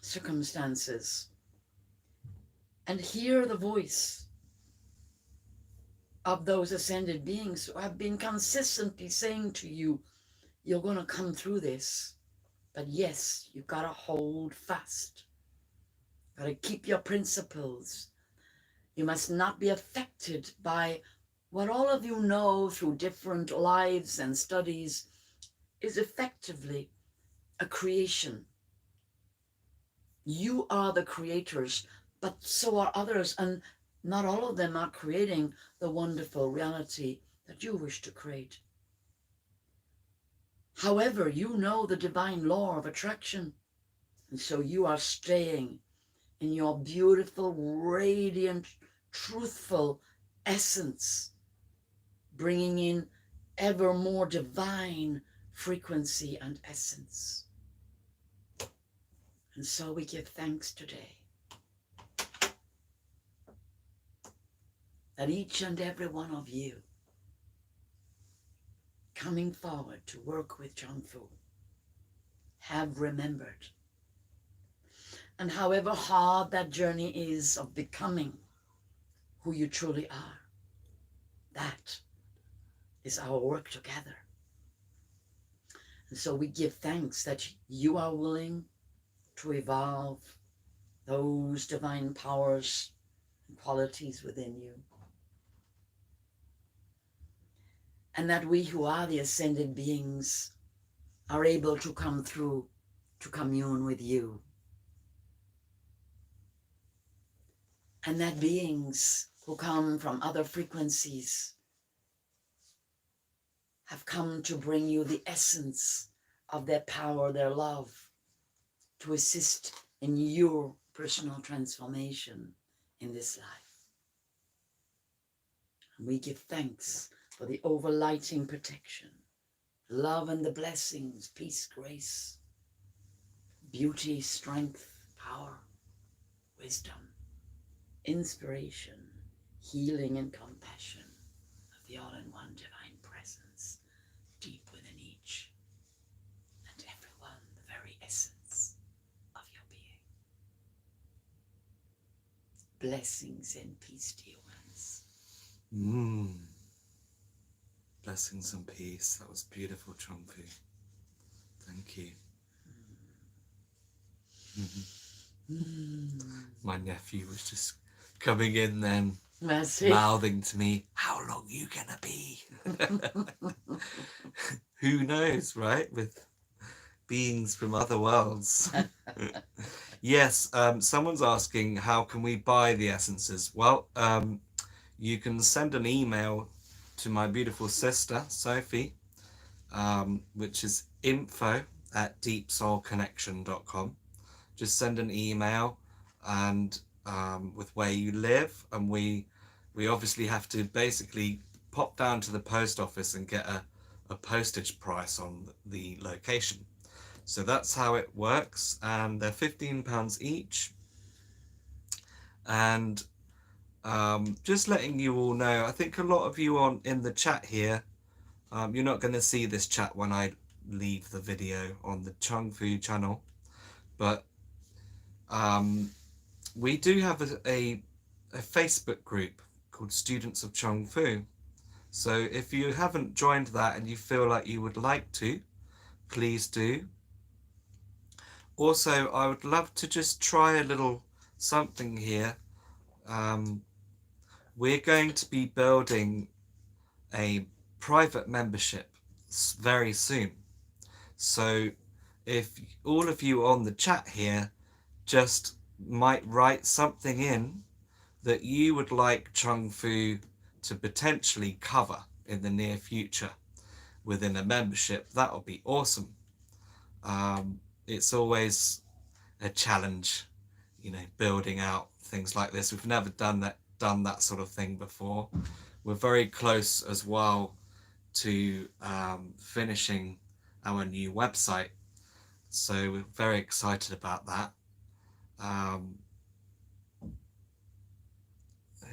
circumstances. And hear the voice of those ascended beings who have been consistently saying to you, you're going to come through this. But yes, you've got to hold fast. Got to keep your principles. You must not be affected by what all of you know through different lives and studies is effectively a creation. You are the creators, but so are others, and not all of them are creating the wonderful reality that you wish to create. However, you know the divine law of attraction. And so you are staying in your beautiful, radiant, truthful essence, bringing in ever more divine frequency and essence. And so we give thanks today that each and every one of you coming forward to work with Chung Fu have remembered. And however hard that journey is of becoming who you truly are, that is our work together. And so we give thanks that you are willing to evolve those divine powers and qualities within you. And that we who are the ascended beings are able to come through to commune with you. And that beings who come from other frequencies have come to bring you the essence of their power, their love, to assist in your personal transformation in this life. And we give thanks for the overlighting protection, love and the blessings, peace, grace, beauty, strength, power, wisdom, inspiration, healing and compassion of the all-in-one divine presence deep within each and every one, the very essence of your being. Blessings and peace, dear ones. Blessings and peace. That was beautiful, Chung Fu. Thank you. My nephew was just coming in then, mouthing to me, "How long are you gonna be?" Who knows, right? With beings from other worlds. Yes, someone's asking, how can we buy the essences? Well, you can send an email to my beautiful sister, Sophie, which is info@deepsoulconnection.com. Just send an email and with where you live, and we obviously have to basically pop down to the post office and get a postage price on the location. So that's how it works, and they're £15 each. And just letting you all know, I think a lot of you in the chat here, you're not going to see this chat when I leave the video on the Chung Fu channel, but we do have a Facebook group called Students of Chung Fu. So if you haven't joined that and you feel like you would like to, please do. Also, I would love to just try a little something here. We're going to be building a private membership very soon. So if all of you on the chat here just might write something in that you would like Chung Fu to potentially cover in the near future within a membership, that would be awesome. It's always a challenge, you know, building out things like this. We've never done that sort of thing before. We're very close as well to finishing our new website, so we're very excited about that.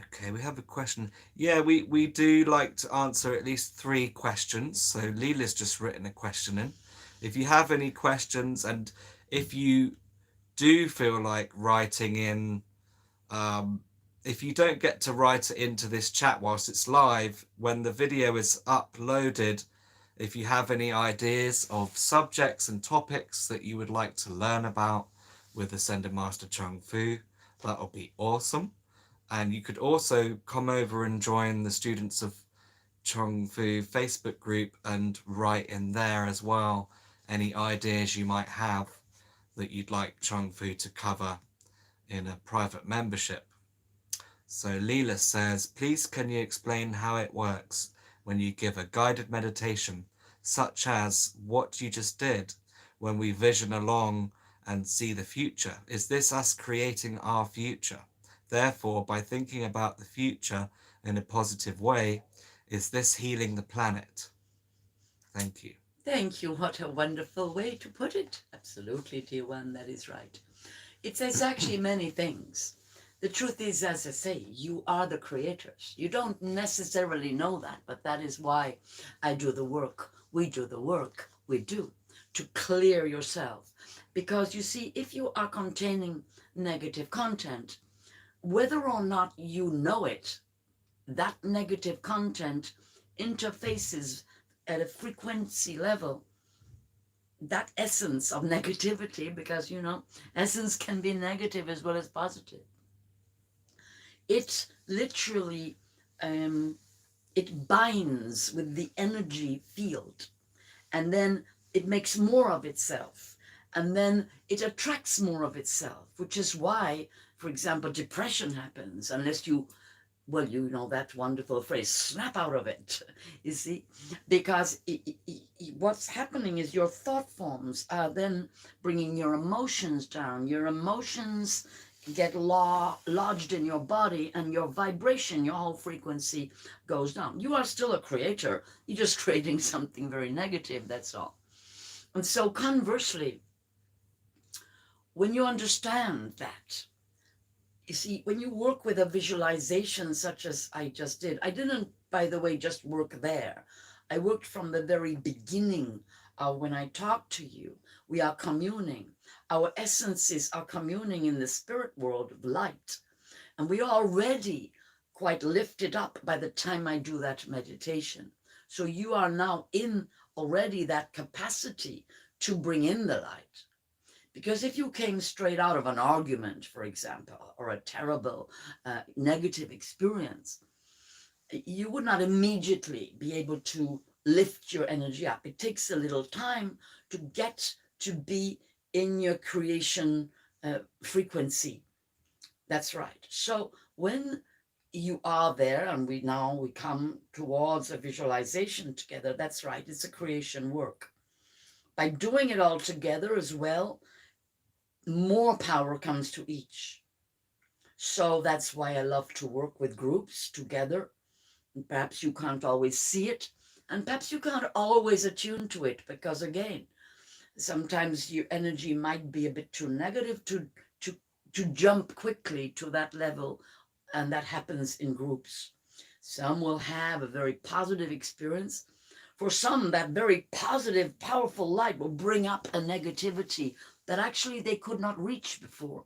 Okay, we have a question. Yeah, we do like to answer at least 3 questions. So Leela's just written a question in. If you have any questions, and if you do feel like writing in, if you don't get to write it into this chat whilst it's live, when the video is uploaded, if you have any ideas of subjects and topics that you would like to learn about with Ascended Master Chung Fu, that would be awesome. And you could also come over and join the Students of Chung Fu Facebook group and write in there as well any ideas you might have that you'd like Chung Fu to cover in a private membership. So Leela says, please can you explain how it works when you give a guided meditation such as what you just did when we vision along and see the future? Is this us creating our future? Therefore, by thinking about the future in a positive way, is this healing the planet? Thank you. Thank you. What a wonderful way to put it. Absolutely, dear one, that is right. It says actually many things. The truth is, as I say, you are the creators. You don't necessarily know that, but that is why I do the work. We do the work. We do to clear yourself. Because you see, if you are containing negative content, whether or not you know it, that negative content interfaces at a frequency level, that essence of negativity, because essence can be negative as well as positive. It literally it binds with the energy field, and then it makes more of itself, and then it attracts more of itself, which is why, for example, depression happens unless you, well, you know that wonderful phrase, snap out of it, you see, because what's happening is your thought forms are then bringing your emotions down. Your emotions get lodged in your body, and your vibration, your whole frequency goes down. You are still a creator. You're just creating something very negative, that's all. And so conversely, when you understand that, you see, when you work with a visualization such as I just did, I didn't, by the way, just work there. I worked from the very beginning. When I talk to you, we are communing. Our essences are communing in the spirit world of light. And we are already quite lifted up by the time I do that meditation. So you are now in already that capacity to bring in the light. Because if you came straight out of an argument, for example, or a terrible negative experience, you would not immediately be able to lift your energy up. It takes a little time to get to be in your creation frequency. That's right. So when you are there, and we come towards a visualization together, that's right, it's a creation work. By doing it all together as well, more power comes to each. So that's why I love to work with groups together. And perhaps you can't always see it, and perhaps you can't always attune to it, because again, sometimes your energy might be a bit too negative to jump quickly to that level, and that happens in groups. Some will have a very positive experience. For some, that very positive, powerful light will bring up a negativity that actually they could not reach before.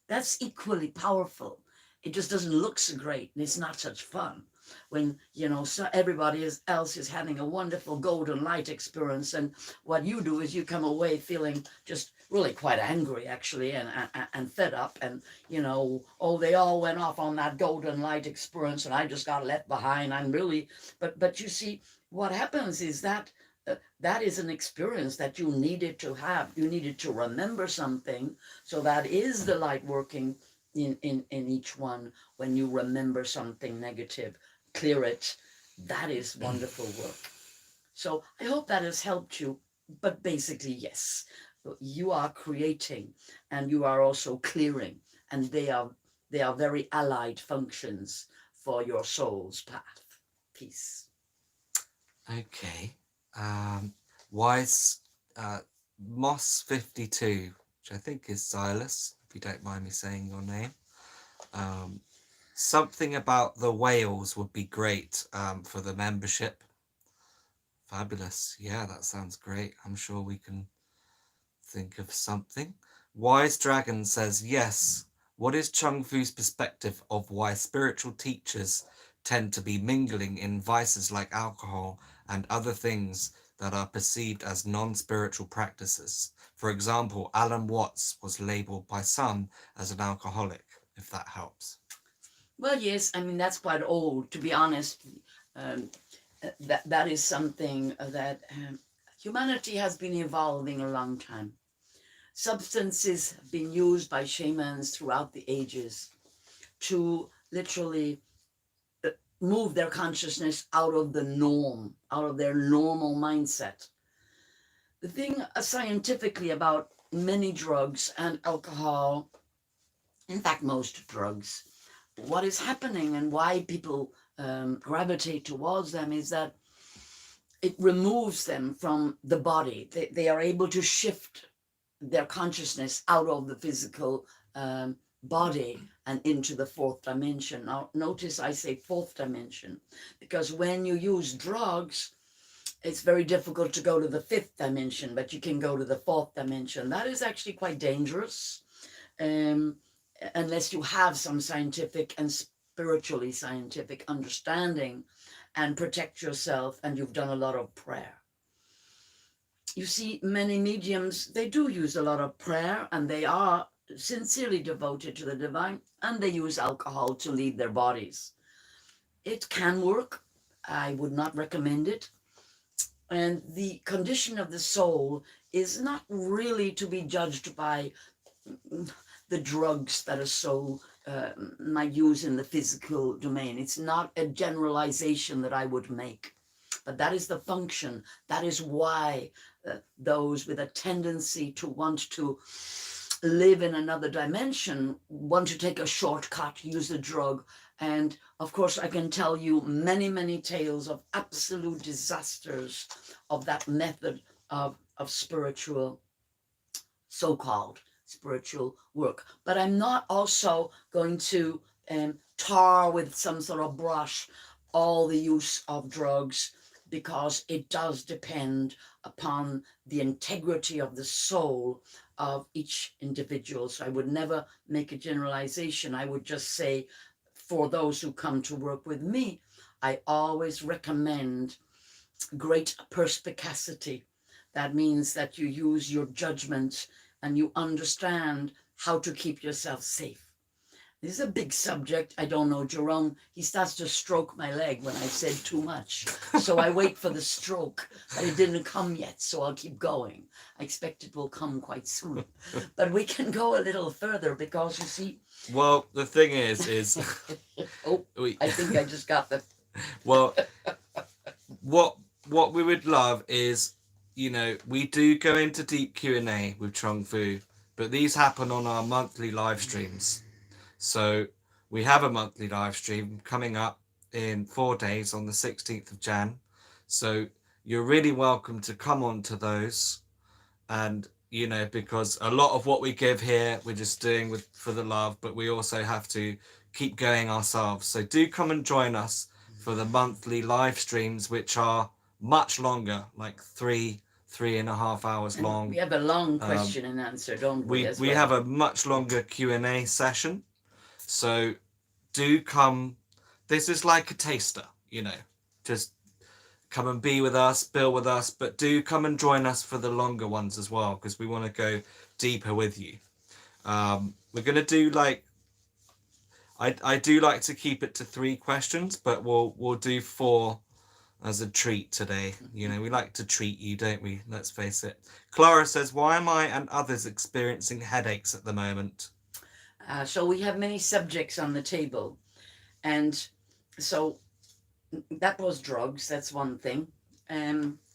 That's equally powerful. It just doesn't look so great, and it's not such fun when, so everybody else is having a wonderful golden light experience, and what you do is you come away feeling just really quite angry, actually, and fed up, and, oh, they all went off on that golden light experience, and I just got left behind. I'm really, but you see, what happens is that that is an experience that you needed to have. You needed to remember something. So that is the light working in each one. When you remember something negative, clear it. That is wonderful work. So I hope that has helped you. But basically, yes, you are creating, and you are also clearing, and they are very allied functions for your soul's path. Peace. Okay. Wise Moss 52, which I think is Silas, if you don't mind me saying your name. Something about the whales would be great for the membership. Fabulous. Yeah, that sounds great. I'm sure we can think of something. Wise Dragon says, yes. What is Chung Fu's perspective of why spiritual teachers tend to be mingling in vices like alcohol and other things that are perceived as non-spiritual practices? For example, Alan Watts was labeled by some as an alcoholic, if that helps. Well, yes, I mean, that's quite old, to be honest. That is something that humanity has been evolving a long time. Substances have been used by shamans throughout the ages to literally move their consciousness out of the norm, out of their normal mindset. The thing scientifically about many drugs and alcohol, in fact, most drugs, what is happening and why people gravitate towards them is that it removes them from the body. They are able to shift their consciousness out of the physical body and into the fourth dimension. Now, notice I say fourth dimension, because when you use drugs, it's very difficult to go to the fifth dimension, but you can go to the fourth dimension. That is actually quite dangerous, unless you have some scientific and spiritually scientific understanding and protect yourself and you've done a lot of prayer. You see, many mediums, they do use a lot of prayer and they are sincerely devoted to the divine, and they use alcohol to leave their bodies. It can work. I would not recommend it. And the condition of the soul is not really to be judged by the drugs that a soul might use in the physical domain. It's not a generalization that I would make, but that is the function. That is why those with a tendency to want to live in another dimension want to take a shortcut, use a drug. And of course, I can tell you many, many tales of absolute disasters of that method of spiritual, so-called spiritual work. But I'm not also going to tar with some sort of brush all the use of drugs, because it does depend upon the integrity of the soul of each individual. So I would never make a generalization. I would just say, for those who come to work with me, I always recommend great perspicacity. That means that you use your judgment and you understand how to keep yourself safe. This is a big subject. I don't know, Jerome, he starts to stroke my leg when I said too much. So I wait for the stroke, but it didn't come yet, so I'll keep going. I expect it will come quite soon. But we can go a little further, because you see... Well, the thing is... Oh, I think I just got the... Well, what we would love is, you know, we do go into deep Q&A with Chung Fu, but these happen on our monthly live streams. So we have a monthly live stream coming up in 4 days on the 16th of Jan. So you're really welcome to come on to those. And, you know, because a lot of what we give here, we're just doing for the love, but we also have to keep going ourselves. So do come and join us for the monthly live streams, which are much longer, like 3.5 hours long. We have a long question and answer, don't we? We have a much longer Q&A session. So do come. This is like a taster, you know, just come and be with us, build with us, but do come and join us for the longer ones as well, because we want to go deeper with you. We're going to do like, I do like to keep it to 3 questions, but we'll do 4 as a treat today. You know, we like to treat you, don't we? Let's face it. Clara says, why am I and others experiencing headaches at the moment? So we have many subjects on the table, and so that was drugs. That's one thing.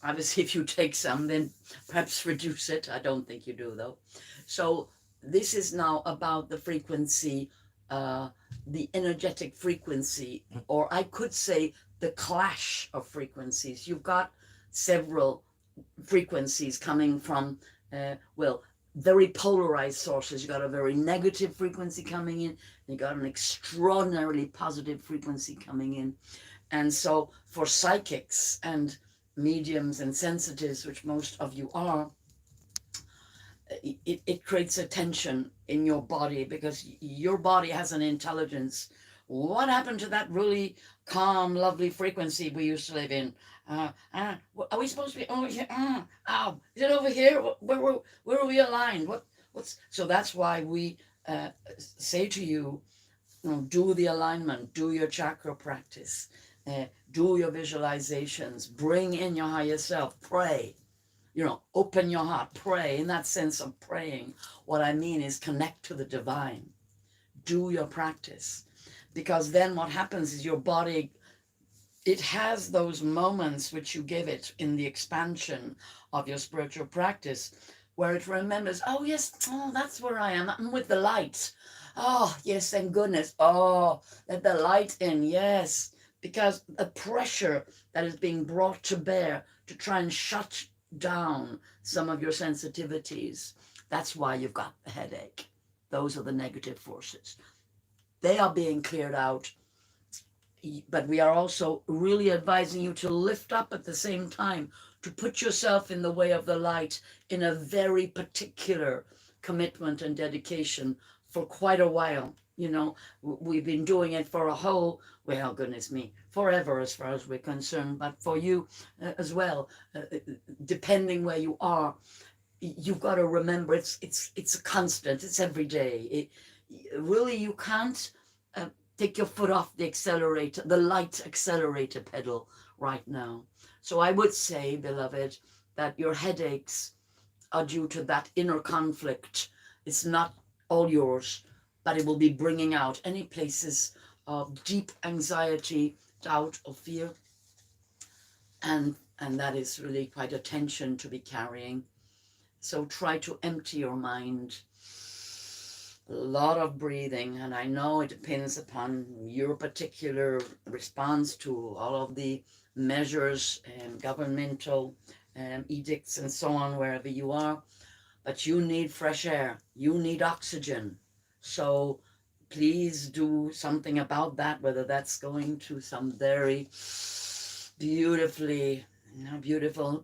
Obviously, if you take some, then perhaps reduce it. I don't think you do, though. So this is now about the frequency, the energetic frequency, or I could say the clash of frequencies. You've got several frequencies coming from, well, very polarized sources. You got a very negative frequency coming in, you got an extraordinarily positive frequency coming in. And so for psychics and mediums and sensitives, which most of you are, it creates a tension in your body, because your body has an intelligence. What happened to that really calm, lovely frequency we used to live in? Are we supposed to be over here? Oh, is it over here? Where are we aligned? What's so that's why we say to you, do the alignment, do your chakra practice, do your visualizations, bring in your higher self, pray. You know, open your heart, pray. In that sense of praying, what I mean is connect to the divine. Do your practice. Because then what happens is your body it has those moments which you give it in the expansion of your spiritual practice, where it remembers, oh yes, oh, that's where I am. I'm with the light. Oh yes, thank goodness. Oh, let the light in, yes. Because the pressure that is being brought to bear to try and shut down some of your sensitivities, that's why you've got the headache. Those are the negative forces. They are being cleared out, but we are also really advising you to lift up at the same time, to put yourself in the way of the light in a very particular commitment and dedication for quite a while. You know, we've been doing it for a whole, well, goodness me, forever as far as we're concerned, but for you as well, depending where you are, you've got to remember it's a constant, it's every day. Really, you can't take your foot off the accelerator, the light accelerator pedal right now. So I would say, beloved, that your headaches are due to that inner conflict. It's not all yours, but it will be bringing out any places of deep anxiety, doubt, or fear. And that is really quite a tension to be carrying. So try to empty your mind. A lot of breathing, and I know it depends upon your particular response to all of the measures and governmental edicts and so on wherever you are, but you need fresh air, you need oxygen. So please do something about that, whether that's going to some very beautiful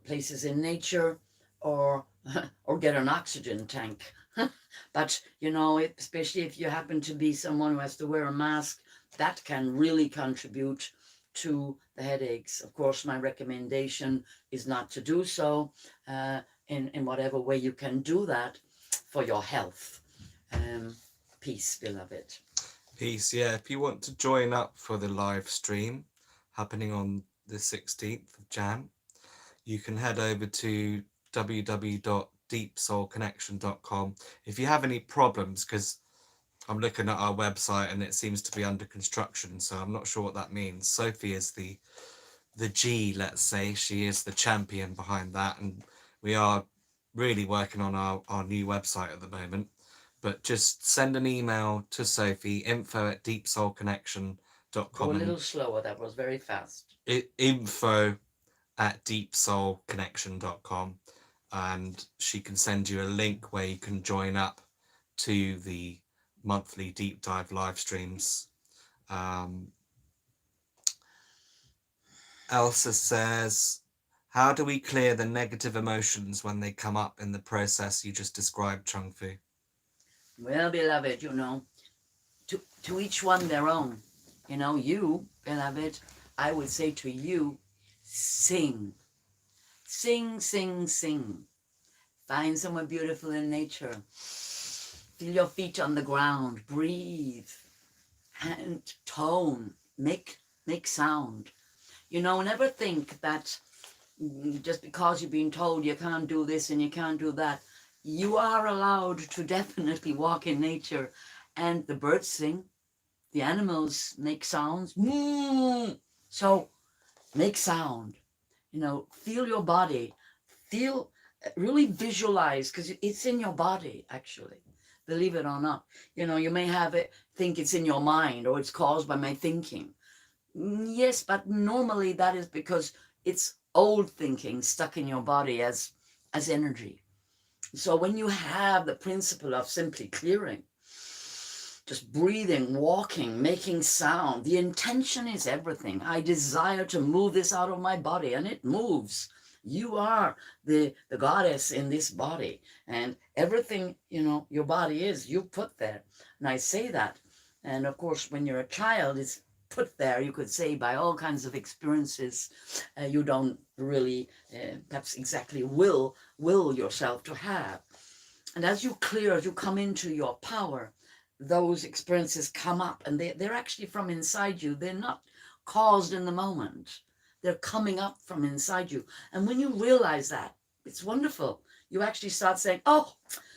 places in nature, or get an oxygen tank. But, you know, especially if you happen to be someone who has to wear a mask, that can really contribute to the headaches. Of course, my recommendation is not to do so in whatever way you can do that for your health. Peace, beloved. Peace, yeah. If you want to join up for the live stream happening on the 16th of Jan, you can head over to www.deepsoulconnection.com. If you have any problems, because I'm looking at our website and it seems to be under construction, so I'm not sure what that means. Sophie is the G, let's say. She is the champion behind that, and we are really working on our new website at the moment. But just send an email to Sophie, info@deepsoulconnection.com. Go a little slower, that was very fast. Info@deepsoulconnection.com, and she can send you a link where you can join up to the monthly deep dive live streams. Elsa says, how do we clear the negative emotions when they come up in the process you just described, Chung Fu? Well, beloved, you know, to each one their own. You know, you, beloved, I would say to you, sing. Sing, sing, sing. Find somewhere beautiful in nature. Feel your feet on the ground. Breathe. And tone. Make sound. You know, never think that just because you've been told you can't do this and you can't do that. You are allowed to definitely walk in nature, and the birds sing, the animals make sounds. So make sound, you know, feel your body, really visualize, because it's in your body, actually, believe it or not. You know, you may have it, think it's in your mind, or it's caused by my thinking. Yes, but normally that is because it's old thinking stuck in your body as energy. So when you have the principle of simply clearing, just breathing, walking, making sound, the intention is everything. I desire to move this out of my body, and it moves. You are the goddess in this body, and everything, you know, your body is, you put there. And I say that. And of course, when you're a child, it's put there, you could say, by all kinds of experiences you don't really perhaps exactly will yourself to have. And as you clear, as you come into your power, those experiences come up, and they're actually from inside you. They're not caused in the moment. They're coming up from inside you. And when you realize that, it's wonderful. You actually start saying, oh,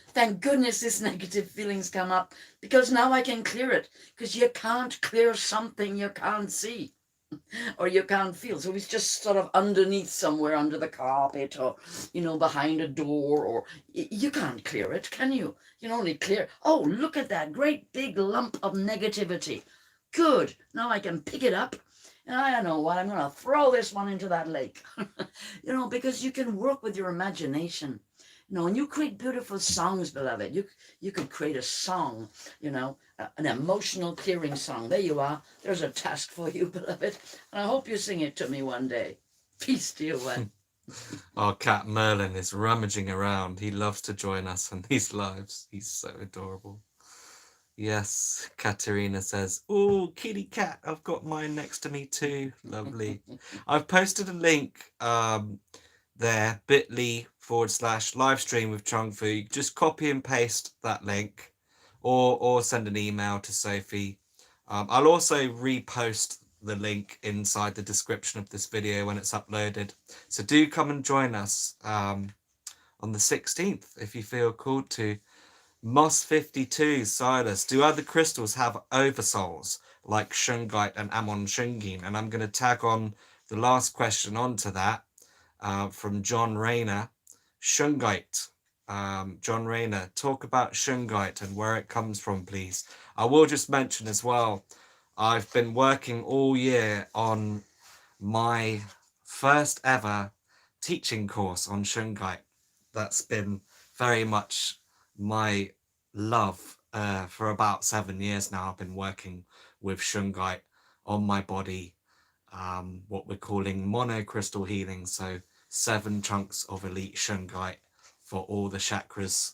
thank goodness this negative feelings come up, because now I can clear it. Because you can't clear something you can't see. or you can't feel. So it's just sort of underneath somewhere, under the carpet, or behind a door, or you can't clear it, can you? You can only clear. Oh, look at that great big lump of negativity. Good. Now I can pick it up. And I don't know what, I'm going to throw this one into that lake. Because you can work with your imagination. And you create beautiful songs, beloved. You could create a song, an emotional clearing song. There you are. There's a task for you, beloved. And I hope you sing it to me one day. Peace to you, one. Our cat Merlin is rummaging around. He loves to join us on these lives. He's so adorable. Yes, Katerina says, "Oh, kitty cat, I've got mine next to me too." Lovely. I've posted a link there, bit.ly/live stream with Chung Fu. You just copy and paste that link, or send an email to Sophie. I'll also repost the link inside the description of this video when it's uploaded. So do come and join us on the 16th if you feel called to. Moss 52, Silas, do other crystals have oversouls like shungite and Amon Shungin? And I'm going to tag on the last question onto that from John Rayner. Shungite. John Rayner, talk about shungite and where it comes from, please. I will just mention as well, I've been working all year on my first ever teaching course on shungite. That's been very much my love. For about 7 years now, I've been working with shungite on my body, what we're calling monocrystal healing. So 7 chunks of elite shungite for all the chakras.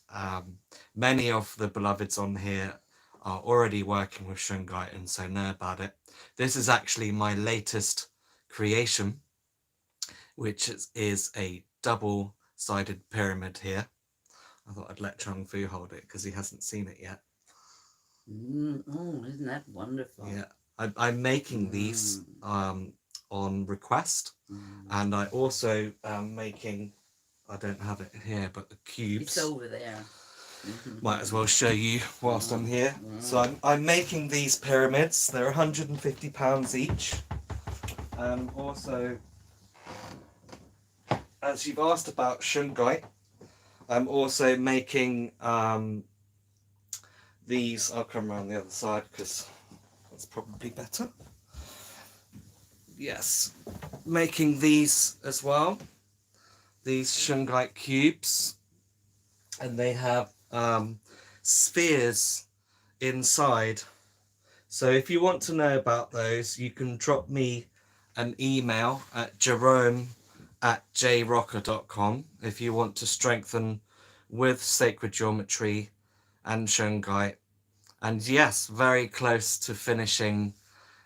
Many of the beloveds on here are already working with shungite and so know about it. This is actually my latest creation, which is a double-sided pyramid here. I thought I'd let Chung Fu hold it because he hasn't seen it yet. Oh, isn't that wonderful? Yeah, I'm making these on request, and I also am making, I don't have it here, but the cubes. It's over there. Might as well show you whilst I'm here. So I'm making these pyramids. They're £150 each. Also, as you've asked about shungite, I'm also making these. I'll come around the other side because that's probably better. Yes, making these as well. These shungite cubes, and they have spheres inside. So if you want to know about those, you can drop me an email at jerome@jrocker.com if you want to strengthen with sacred geometry and shungite. And yes, very close to finishing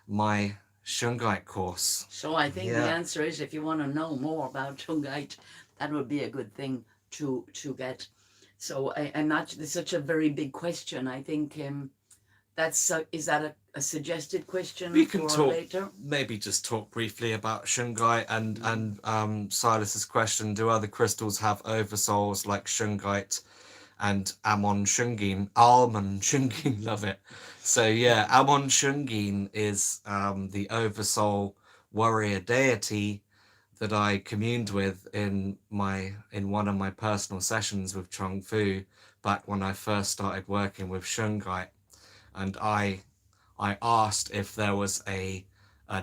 my shungite course. So I think the answer is, if you want to know more about shungite, that would be a good thing to get. So I'm not, it's such a very big question. I think is that a suggested question we can for talk later? Maybe just talk briefly about shungite and Silas's question, do other crystals have oversouls like shungite and Amon Shungin? Love it. So yeah, Amon Shungin is the oversoul warrior deity that I communed with in one of my personal sessions with Chung Fu back when I first started working with shungite. And I asked if there was a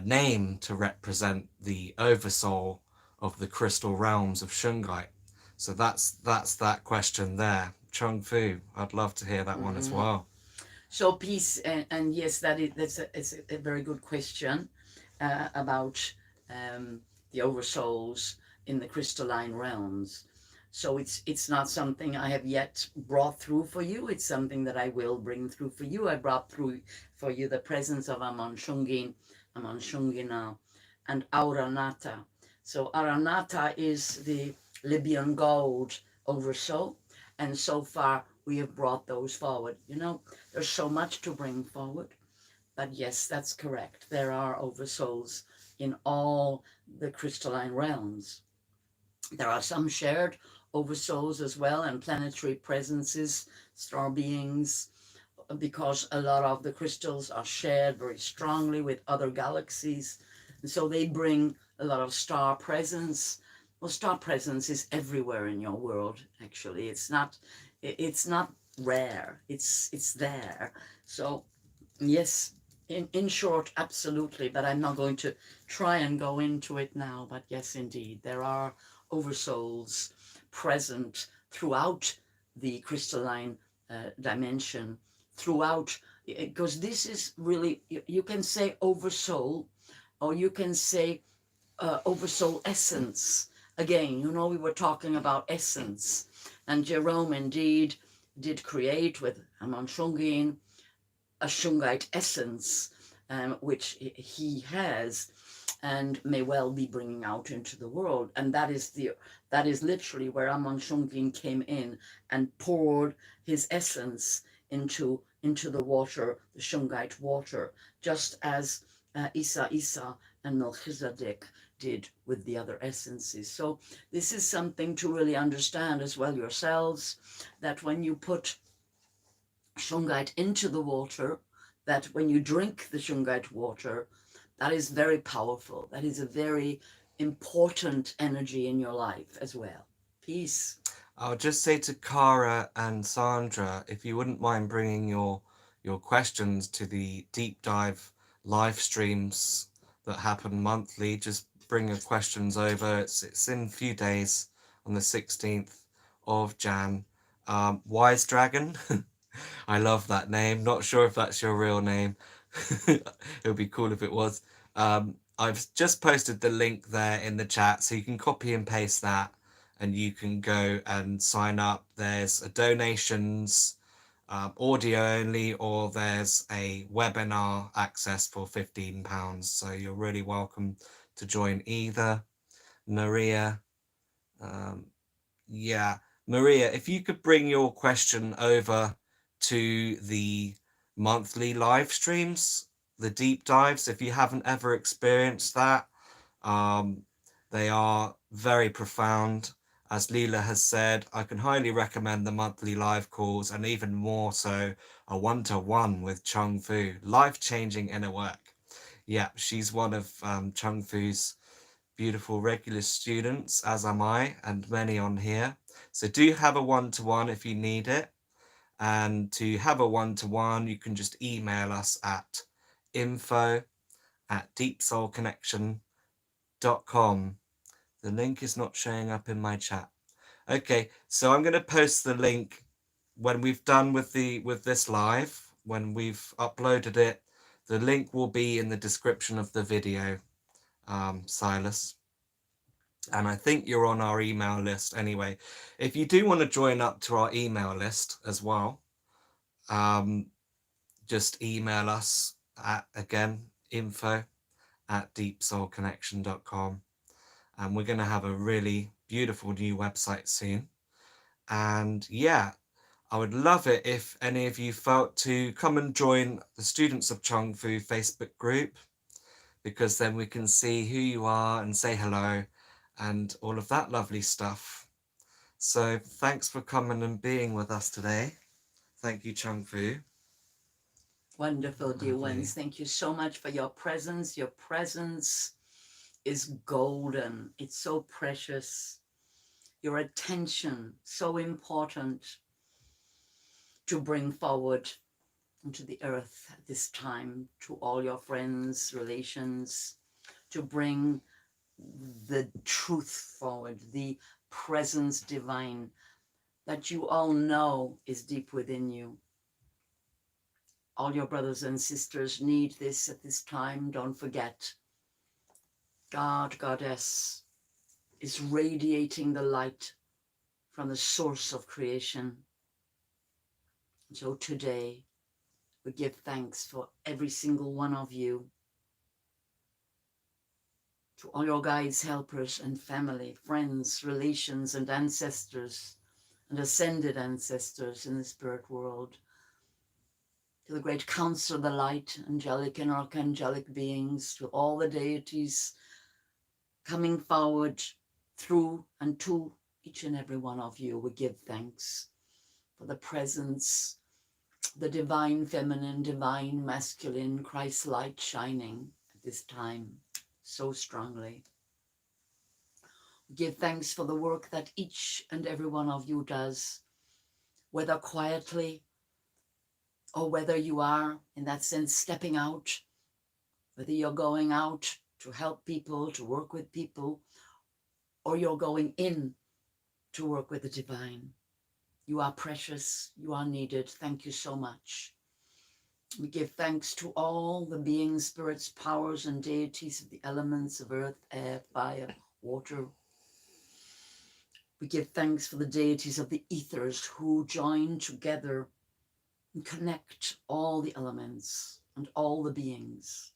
name to represent the oversoul of the crystal realms of shungite. So that's that question there. Chung Fu, I'd love to hear that one as well. So peace, and yes, that's a very good question about the oversouls in the crystalline realms. So it's not something I have yet brought through for you. It's something that I will bring through for you. I brought through for you the presence of Amon Shungin, and Auranata. So Auranata is the Libyan gold oversoul, and so far we have brought those forward. There's so much to bring forward, but yes, that's correct. There are oversouls in all the crystalline realms. There are some shared oversouls as well, and planetary presences, star beings, because a lot of the crystals are shared very strongly with other galaxies. And so they bring a lot of star presence. Well, star presence is everywhere in your world, actually. It's not rare. It's there. So yes, in short, absolutely. But I'm not going to try and go into it now. But yes, indeed, there are oversouls present throughout the crystalline dimension, throughout, because this is really, you can say oversoul, or you can say oversoul essence. Again, you know, we were talking about essence, and Jerome indeed did create with Amon Shungin a Shungite essence, which he has and may well be bringing out into the world. And that is literally where Amon Shungin came in and poured his essence into the water, the Shungite water, just as Isa and Melchizedek did with the other essences. So this is something to really understand as well yourselves, that when you put Shungite into the water, that when you drink the Shungite water, that is very powerful. That is a very important energy in your life as well. Peace. I'll just say to Cara and Sandra, if you wouldn't mind bringing your questions to the deep dive live streams that happen monthly, just bring your questions over. It's in a few days on the 16th of Jan. Wise Dragon. I love that name. Not sure if that's your real name. It would be cool if it was. I've just posted the link there in the chat, so you can copy and paste that and you can go and sign up. There's a donations, audio only, or there's a webinar access for £15. So you're really welcome to join either. Maria, yeah, Maria, if you could bring your question over to the monthly live streams, the deep dives, if you haven't ever experienced that, they are very profound. As Leela has said, I can highly recommend the monthly live calls, and even more so a one-to-one with Chung Fu, life-changing inner work. Yeah, she's one of Chung Fu's beautiful regular students, as am I, and many on here. So do have a one-to-one if you need it. And to have a one-to-one, you can just email us at info@deepsoulconnection.com. The link is not showing up in my chat. Okay, so I'm going to post the link when we've done with this live, when we've uploaded it. The link will be in the description of the video, Silas. And I think you're on our email list anyway. If you do want to join up to our email list as well, just email us at, again, info@deepsoulconnection.com. And we're going to have a really beautiful new website soon. And yeah, I would love it if any of you felt to come and join the Students of Chung Fu Facebook group, because then we can see who you are and say hello and all of that lovely stuff. So thanks for coming and being with us today. Thank you, Chung Fu. Wonderful, dear ones. Thank you so much for your presence. Your presence is golden. It's so precious. Your attention, so important to bring forward into the earth at this time, to all your friends, relations, to bring the truth forward, the presence divine that you all know is deep within you. All your brothers and sisters need this at this time. Don't forget, God, Goddess, is radiating the light from the source of creation. So today, we give thanks for every single one of you, to all your guides, helpers, and family, friends, relations, and ancestors, and ascended ancestors in the spirit world, to the great council of the light, angelic and archangelic beings, to all the deities coming forward through and to each and every one of you. We give thanks for the presence, the divine feminine, divine masculine, Christ light shining at this time. so strongly. Give thanks for the work that each and every one of you does, whether quietly or whether you are, in that sense, stepping out, whether you're going out to help people, to work with people, or you're going in to work with the divine. You are precious. You are needed. Thank you so much. We give thanks to all the beings, spirits, powers, and deities of the elements of earth, air, fire, water. We give thanks for the deities of the ethers who join together and connect all the elements and all the beings,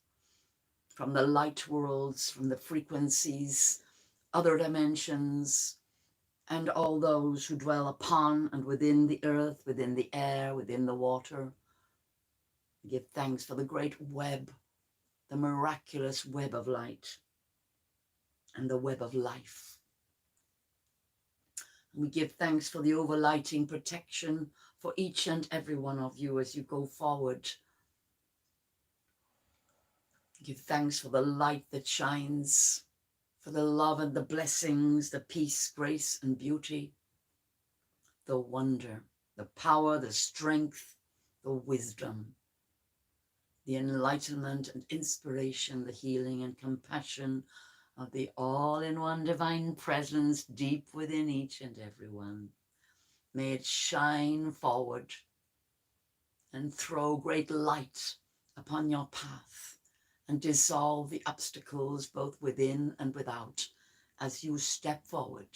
from the light worlds, from the frequencies, other dimensions, and all those who dwell upon and within the earth, within the air, within the water. We give thanks for the great web, the miraculous web of light and the web of life. We give thanks for the overlighting protection for each and every one of you as you go forward. Give thanks for the light that shines, for the love and the blessings, the peace, grace, and beauty, the wonder, the power, the strength, the wisdom, the enlightenment and inspiration, the healing and compassion of the all-in-one divine presence deep within each and every one. May it shine forward and throw great light upon your path and dissolve the obstacles both within and without as you step forward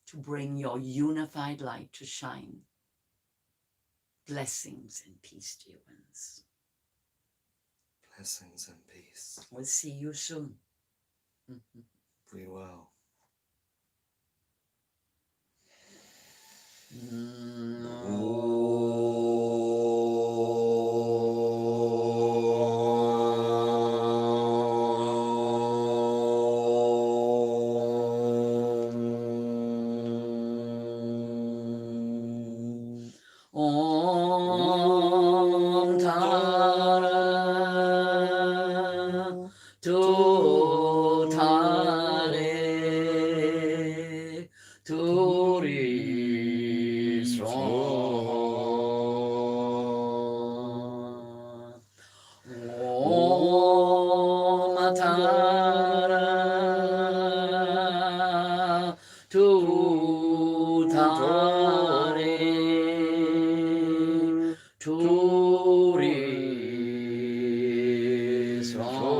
to bring your unified light to shine. Blessings and peace, dear ones. Blessings and peace. We'll see you soon. We will. Om Tara Tu Tare Turi Swan Om Tara Tu Tare Turi Swan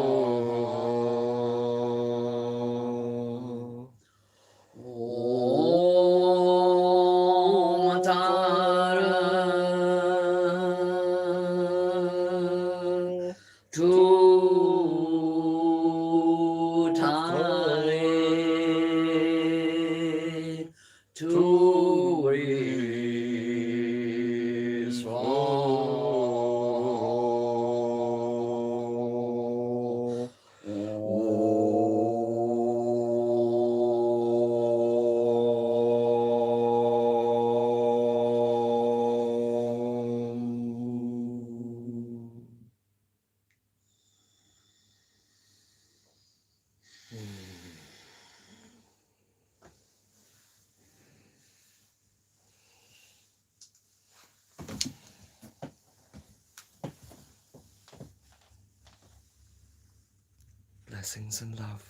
Om Tara Tu Tare Turi Blessings and love.